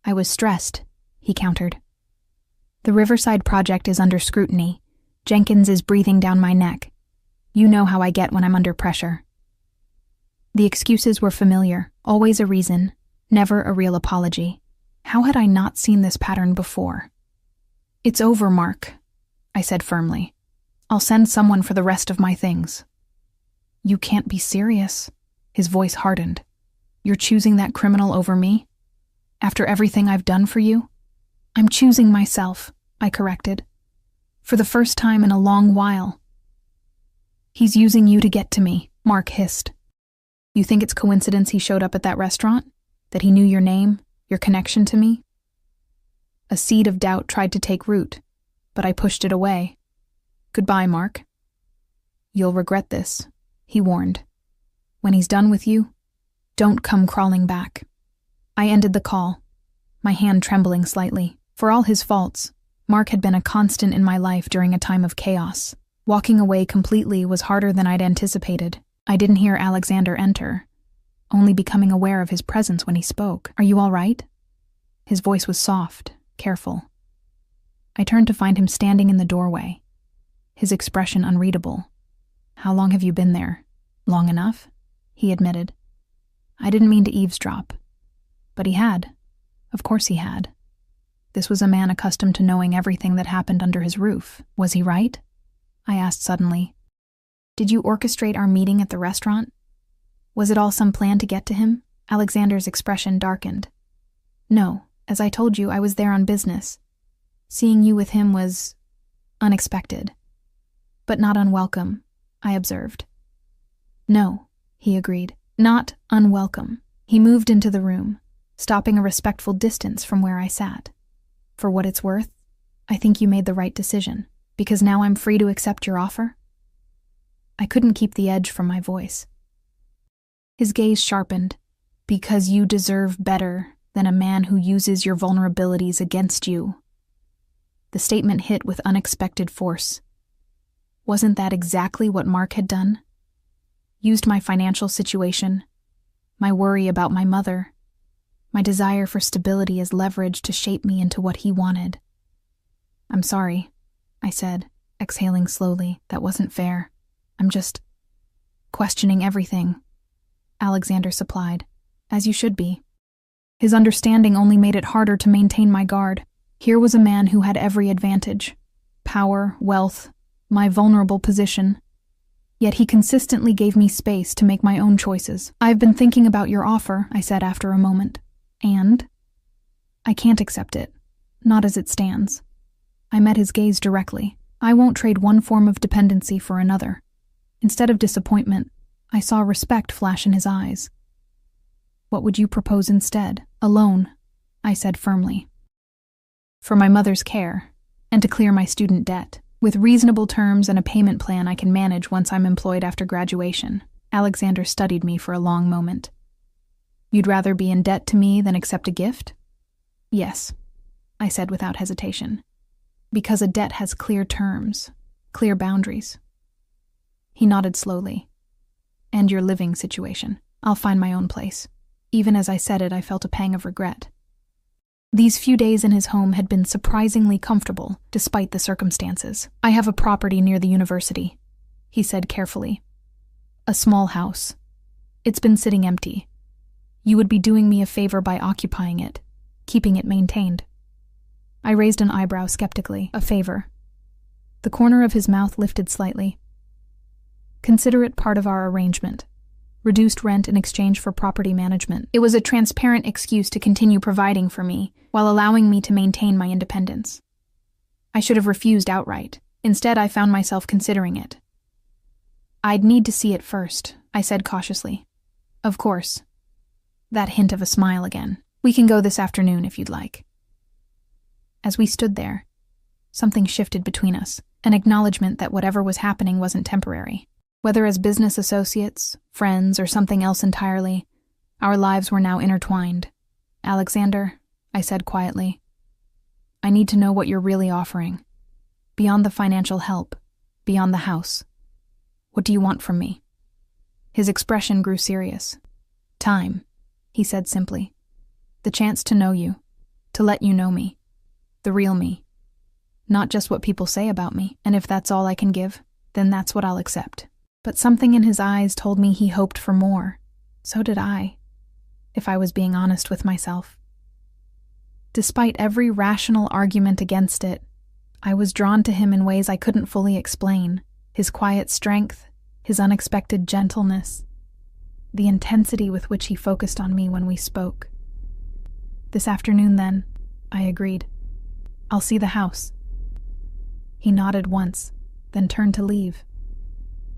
"I was stressed," he countered. "The Riverside project is under scrutiny. Jenkins is breathing down my neck. You know how I get when I'm under pressure." The excuses were familiar, always a reason, never a real apology. How had I not seen this pattern before? "It's over, Mark," I said firmly. "I'll send someone for the rest of my things." "You can't be serious." His voice hardened. "You're choosing that criminal over me? After everything I've done for you?" "I'm choosing myself," I corrected. "For the first time in a long while." "He's using you to get to me," Mark hissed. "You think it's coincidence he showed up at that restaurant? That he knew your name, your connection to me?" A seed of doubt tried to take root, but I pushed it away. "Goodbye, Mark." "You'll regret this," he warned. "When he's done with you, don't come crawling back." I ended the call, my hand trembling slightly. For all his faults, Mark had been a constant in my life during a time of chaos. Walking away completely was harder than I'd anticipated. I didn't hear Alexander enter, only becoming aware of his presence when he spoke. "Are you all right?" His voice was soft, careful. I turned to find him standing in the doorway, his expression unreadable. "How long have you been there?" "Long enough," he admitted. I didn't mean to eavesdrop, but he had. Of course he had. This was a man accustomed to knowing everything that happened under his roof. Was he right? I asked suddenly. "Did you orchestrate our meeting at the restaurant? Was it all some plan to get to him?" Alexander's expression darkened. "No, as I told you, I was there on business. Seeing you with him was unexpected, but not unwelcome," I observed. "No," he agreed, "not unwelcome." He moved into the room, stopping a respectful distance from where I sat. "For what it's worth, I think you made the right decision, because now I'm free to accept your offer." I couldn't keep the edge from my voice. His gaze sharpened. "Because you deserve better than a man who uses your vulnerabilities against you." The statement hit with unexpected force. Wasn't that exactly what Mark had done? Used my financial situation, my worry about my mother, my desire for stability as leverage to shape me into what he wanted. "I'm sorry," I said, exhaling slowly. "That wasn't fair. I'm just questioning everything," Alexander supplied. "As you should be." His understanding only made it harder to maintain my guard. Here was a man who had every advantage: power, wealth, my vulnerable position. Yet he consistently gave me space to make my own choices. "I've been thinking about your offer," I said after a moment. "And?" "I can't accept it. Not as it stands." I met his gaze directly. I won't trade one form of dependency for another. Instead of disappointment, I saw respect flash in his eyes. "What would you propose instead?" "A loan," I said firmly. "For my mother's care, and to clear my student debt, with reasonable terms and a payment plan I can manage once I'm employed after graduation." Alexander studied me for a long moment. "You'd rather be in debt to me than accept a gift?" "Yes." I said without hesitation. Because a debt has clear terms, clear boundaries. He nodded slowly. And your living situation. I'll find my own place. Even as I said it, I felt a pang of regret. These few days in his home had been surprisingly comfortable, despite the circumstances. I have a property near the university, he said carefully. A small house. It's been sitting empty. You would be doing me a favor by occupying it, keeping it maintained. I raised an eyebrow skeptically. A favor. The corner of his mouth lifted slightly. Consider it part of our arrangement. Reduced rent in exchange for property management. It was a transparent excuse to continue providing for me while allowing me to maintain my independence. I should have refused outright. Instead, I found myself considering it. I'd need to see it first, I said cautiously. Of course. That hint of a smile again. We can go this afternoon if you'd like. As we stood there, something shifted between us, an acknowledgement that whatever was happening wasn't temporary. Whether as business associates, friends, or something else entirely, our lives were now intertwined. Alexander, I said quietly, I need to know what you're really offering. Beyond the financial help, beyond the house. What do you want from me? His expression grew serious. Time, he said simply. The chance to know you, to let you know me, the real me. Not just what people say about me, and if that's all I can give, then that's what I'll accept. But something in his eyes told me he hoped for more. So did I, if I was being honest with myself. Despite every rational argument against it, I was drawn to him in ways I couldn't fully explain. His quiet strength, his unexpected gentleness, the intensity with which he focused on me when we spoke. This afternoon, then, I agreed. I'll see the house. He nodded once, then turned to leave.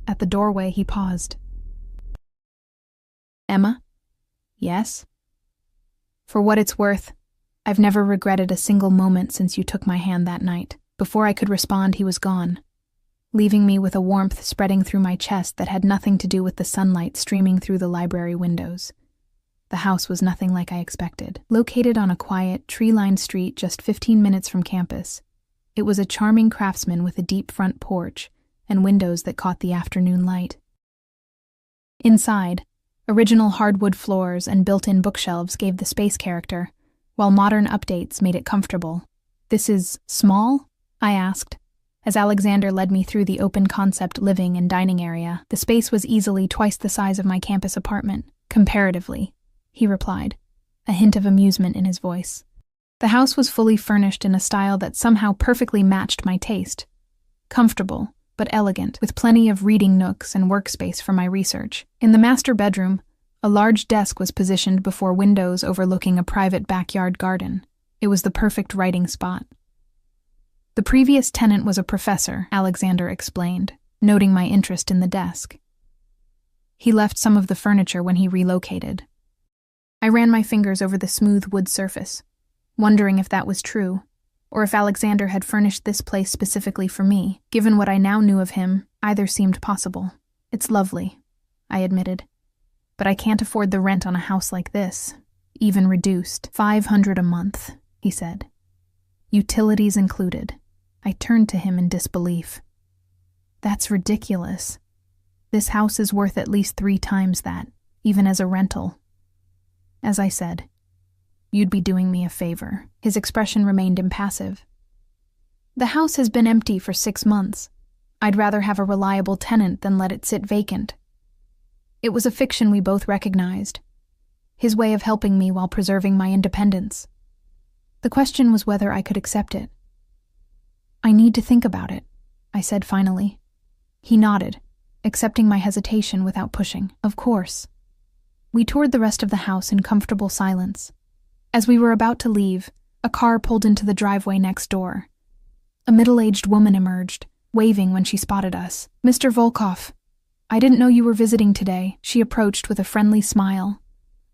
At the doorway, he paused. Emma? Yes? For what it's worth, I've never regretted a single moment since you took my hand that night. Before I could respond, he was gone, leaving me with a warmth spreading through my chest that had nothing to do with the sunlight streaming through the library windows. The house was nothing like I expected. Located on a quiet, tree-lined street just 15 minutes from campus, it was a charming craftsman with a deep front porch and windows that caught the afternoon light. Inside, original hardwood floors and built-in bookshelves gave the space character, while modern updates made it comfortable. This is small? I asked, as Alexander led me through the open-concept living and dining area. The space was easily twice the size of my campus apartment, comparatively, he replied, a hint of amusement in his voice. The house was fully furnished in a style that somehow perfectly matched my taste. Comfortable, but elegant, with plenty of reading nooks and workspace for my research. In the master bedroom, a large desk was positioned before windows overlooking a private backyard garden. It was the perfect writing spot. The previous tenant was a professor, Alexander explained, noting my interest in the desk. He left some of the furniture when he relocated. I ran my fingers over the smooth wood surface, wondering if that was true, or if Alexander had furnished this place specifically for me. Given what I now knew of him, either seemed possible. It's lovely, I admitted, but I can't afford the rent on a house like this, even reduced. $500 a month, he said. Utilities included. I turned to him in disbelief. That's ridiculous. This house is worth at least 3 times that, even as a rental. As I said, you'd be doing me a favor. His expression remained impassive. The house has been empty for 6 months. I'd rather have a reliable tenant than let it sit vacant. It was a fiction we both recognized. His way of helping me while preserving my independence. The question was whether I could accept it. I need to think about it, I said finally. He nodded, accepting my hesitation without pushing. Of course. We toured the rest of the house in comfortable silence. As we were about to leave, a car pulled into the driveway next door. A middle-aged woman emerged, waving when she spotted us. Mr. Volkov, I didn't know you were visiting today. She approached with a friendly smile,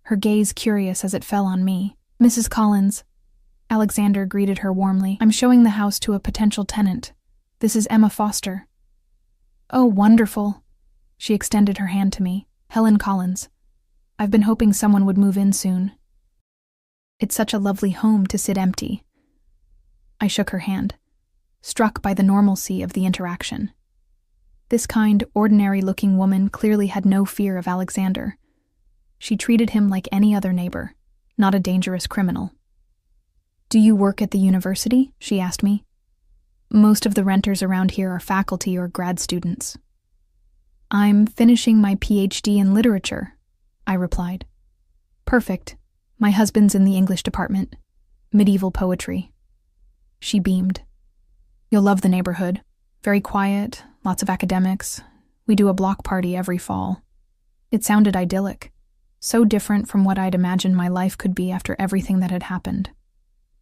her gaze curious as it fell on me. Mrs. Collins, Alexander greeted her warmly. I'm showing the house to a potential tenant. This is Emma Foster. Oh, wonderful. She extended her hand to me. Helen Collins. I've been hoping someone would move in soon. It's such a lovely home to sit empty. I shook her hand, struck by the normalcy of the interaction. This kind, ordinary-looking woman clearly had no fear of Alexander. She treated him like any other neighbor, not a dangerous criminal. "Do you work at the university?" she asked me. "Most of the renters around here are faculty or grad students." "I'm finishing my PhD in literature," I replied. "Perfect. My husband's in the English department. Medieval poetry." She beamed. "You'll love the neighborhood. Very quiet, lots of academics. We do a block party every fall." It sounded idyllic, so different from what I'd imagined my life could be after everything that had happened.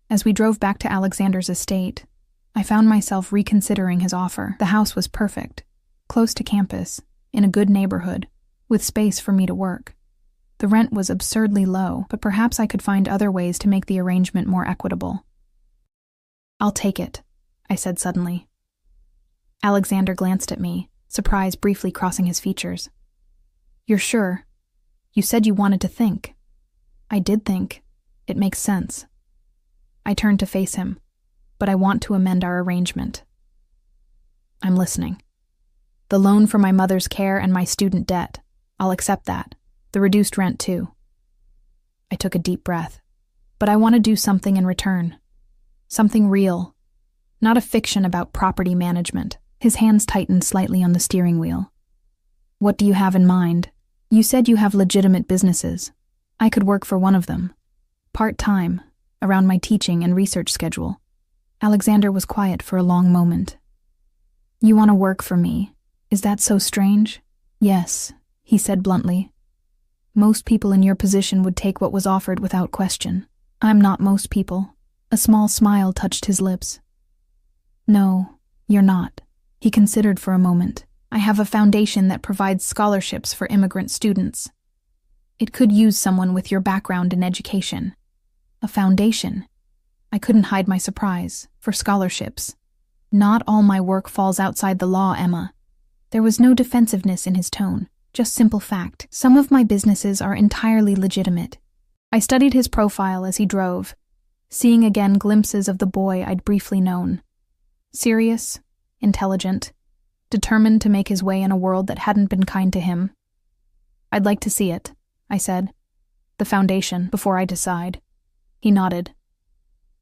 As we drove back to Alexander's estate, I found myself reconsidering his offer. The house was perfect, close to campus, in a good neighborhood, with space for me to work. The rent was absurdly low, but perhaps I could find other ways to make the arrangement more equitable. "I'll take it," I said suddenly. Alexander glanced at me, surprise briefly crossing his features. "You're sure? You said you wanted to think." "I did think. It makes sense." I turned to face him, "But I want to amend our arrangement." "I'm listening." "The loan for my mother's care and my student debt. I'll accept that. The reduced rent, too." I took a deep breath. "But I want to do something in return. Something real. Not a fiction about property management." His hands tightened slightly on the steering wheel. "What do you have in mind?" "You said you have legitimate businesses. I could work for one of them. Part-time, around my teaching and research schedule." Alexander was quiet for a long moment. "You want to work for me? Is that so strange?" "Yes," he said bluntly. "Most people in your position would take what was offered without question. I'm not most people." A small smile touched his lips. "No, you're not." He considered for a moment. "I have a foundation that provides scholarships for immigrant students. It could use someone with your background in education." "A foundation?" I couldn't hide my surprise. "For scholarships. Not all my work falls outside the law, Emma." There was no defensiveness in his tone, just simple fact. "Some of my businesses are entirely legitimate." I studied his profile as he drove, seeing again glimpses of the boy I'd briefly known. Serious, intelligent, determined to make his way in a world that hadn't been kind to him. "I'd like to see it," I said. "The foundation, before I decide." He nodded.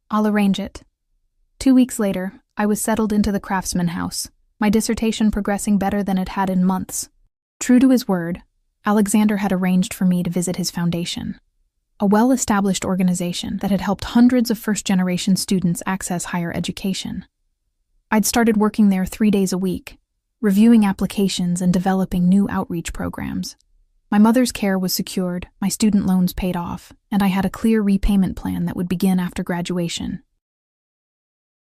"I'll arrange it." 2 weeks later, I was settled into the Craftsman House, my dissertation progressing better than it had in months. True to his word, Alexander had arranged for me to visit his foundation, a well-established organization that had helped hundreds of first-generation students access higher education. I'd started working there 3 days a week, reviewing applications and developing new outreach programs. My mother's care was secured, my student loans paid off, and I had a clear repayment plan that would begin after graduation.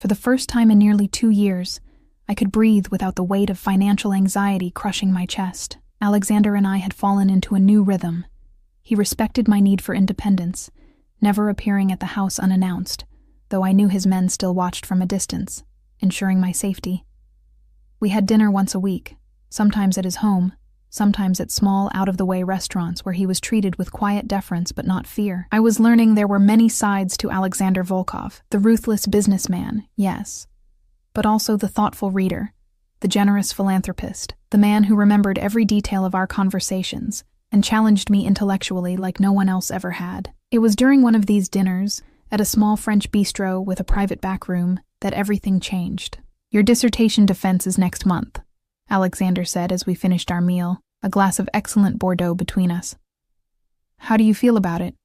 For the first time in nearly 2 years, I could breathe without the weight of financial anxiety crushing my chest. Alexander and I had fallen into a new rhythm. He respected my need for independence, never appearing at the house unannounced, though I knew his men still watched from a distance, ensuring my safety. We had dinner once a week, sometimes at his home, sometimes at small, out-of-the-way restaurants where he was treated with quiet deference but not fear. I was learning there were many sides to Alexander Volkov, the ruthless businessman, yes, but also the thoughtful reader, the generous philanthropist, the man who remembered every detail of our conversations and challenged me intellectually like no one else ever had. It was during one of these dinners, at a small French bistro with a private back room, that everything changed. "Your dissertation defense is next month," Alexander said as we finished our meal, a glass of excellent Bordeaux between us. "How do you feel about it?"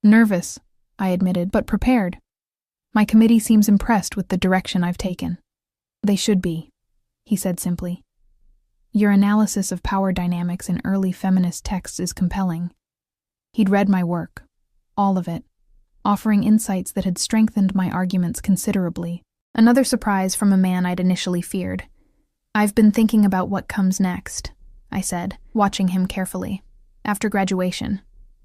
"Nervous," I admitted, "but prepared. My committee seems impressed with the direction I've taken." "They should be," he said simply. "Your analysis of power dynamics in early feminist texts is compelling." He'd read my work, all of it, offering insights that had strengthened my arguments considerably. Another surprise from a man I'd initially feared. "I've been thinking about what comes next," I said, watching him carefully. "After graduation,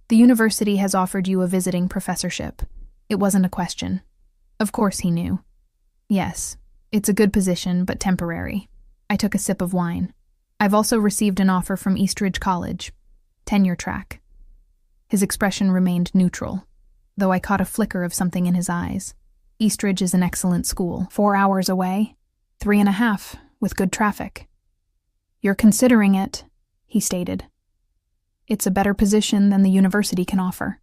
the university has offered you a visiting professorship." It wasn't a question. Of course he knew. "Yes, it's a good position, but temporary." I took a sip of wine. "I've also received an offer from Eastridge College. Tenure track." His expression remained neutral, though I caught a flicker of something in his eyes. Eastridge is an excellent school, 4 hours away, 3.5, with good traffic. You're considering it, he stated. It's a better position than the university can offer.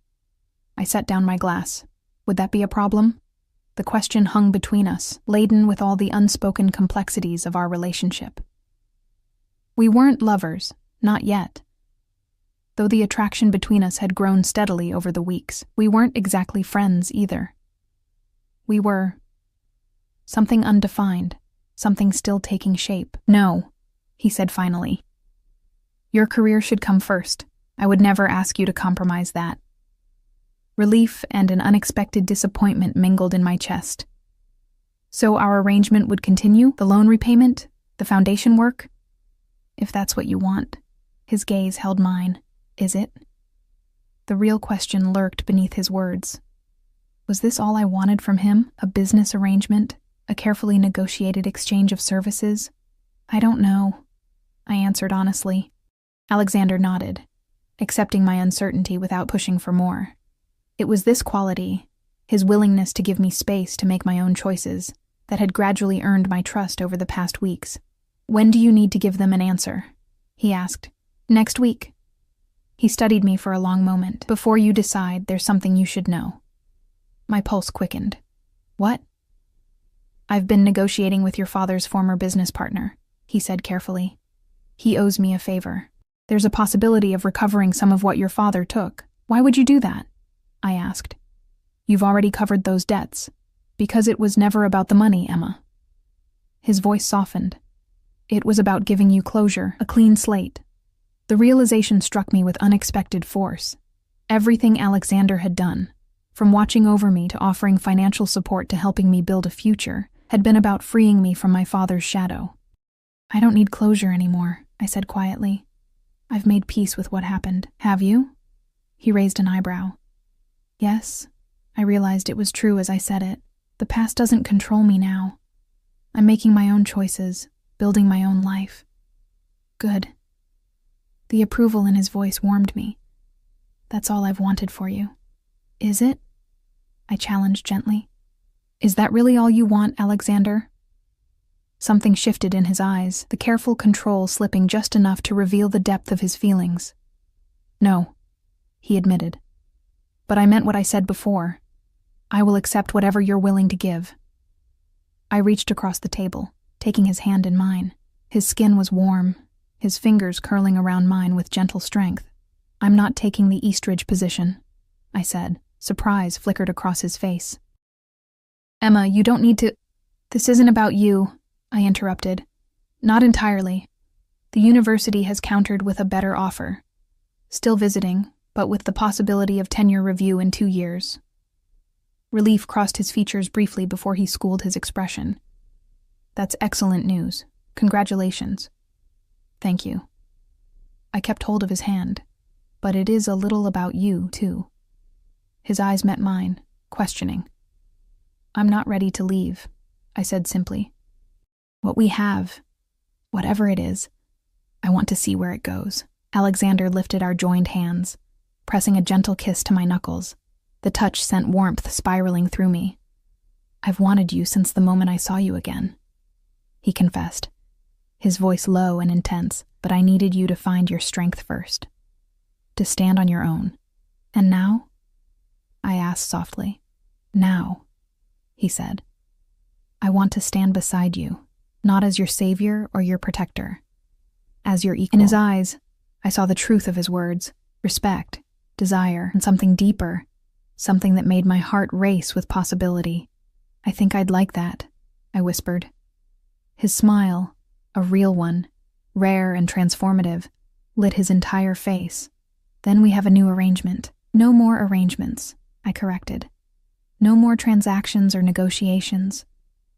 I set down my glass. Would that be a problem? The question hung between us, laden with all the unspoken complexities of our relationship. We weren't lovers, not yet. Though the attraction between us had grown steadily over the weeks, we weren't exactly friends either. We were something undefined, something still taking shape. No, he said finally. Your career should come first. I would never ask you to compromise that. Relief and an unexpected disappointment mingled in my chest. So our arrangement would continue? The loan repayment? The foundation work? If that's what you want. His gaze held mine. Is it? The real question lurked beneath his words. Was this all I wanted from him? A business arrangement? A carefully negotiated exchange of services? I don't know, I answered honestly. Alexander nodded, accepting my uncertainty without pushing for more. It was this quality, his willingness to give me space to make my own choices, that had gradually earned my trust over the past weeks. When do you need to give them an answer? He asked. Next week. He studied me for a long moment. Before you decide, there's something you should know. My pulse quickened. What? I've been negotiating with your father's former business partner, he said carefully. He owes me a favor. There's a possibility of recovering some of what your father took. Why would you do that? I asked. You've already covered those debts. Because it was never about the money, Emma. His voice softened. It was about giving you closure, a clean slate. The realization struck me with unexpected force. Everything Alexander had done, from watching over me to offering financial support to helping me build a future, had been about freeing me from my father's shadow. I don't need closure anymore, I said quietly. I've made peace with what happened. Have you? He raised an eyebrow. Yes, I realized it was true as I said it. The past doesn't control me now. I'm making my own choices, building my own life. Good. The approval in his voice warmed me. That's all I've wanted for you. Is it? I challenged gently. Is that really all you want, Alexander? Something shifted in his eyes, the careful control slipping just enough to reveal the depth of his feelings. No, he admitted. But I meant what I said before. I will accept whatever you're willing to give. I reached across the table, taking his hand in mine. His skin was warm, his fingers curling around mine with gentle strength. I'm not taking the Eastridge position, I said. Surprise flickered across his face. Emma, you don't need to— This isn't about you, I interrupted. Not entirely. The university has countered with a better offer. Still visiting, but with the possibility of tenure review in 2 years. Relief crossed his features briefly before he schooled his expression. That's excellent news. Congratulations. Thank you. I kept hold of his hand, but it is a little about you, too. His eyes met mine, questioning. I'm not ready to leave, I said simply. What we have, whatever it is, I want to see where it goes. Alexander lifted our joined hands, pressing a gentle kiss to my knuckles. The touch sent warmth spiraling through me. I've wanted you since the moment I saw you again, he confessed, his voice low and intense, but I needed you to find your strength first, to stand on your own. And now? I asked softly. Now, he said. I want to stand beside you, not as your savior or your protector, as your equal. In his eyes, I saw the truth of his words, respect, desire, and something deeper, something that made my heart race with possibility. I think I'd like that, I whispered. His smile, a real one, rare and transformative, lit his entire face. Then we have a new arrangement. No more arrangements, I corrected. No more transactions or negotiations.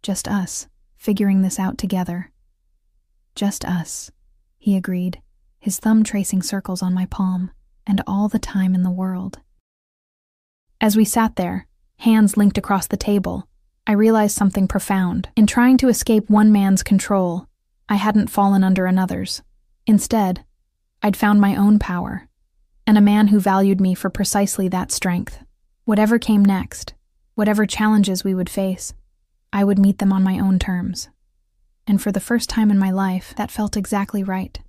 Just us, figuring this out together. Just us, he agreed, his thumb tracing circles on my palm, and all the time in the world. As we sat there, hands linked across the table, I realized something profound. In trying to escape one man's control, I hadn't fallen under another's. Instead, I'd found my own power, and a man who valued me for precisely that strength. Whatever came next, Whatever challenges we would face, I would meet them on my own terms. And for the first time in my life, that felt exactly right.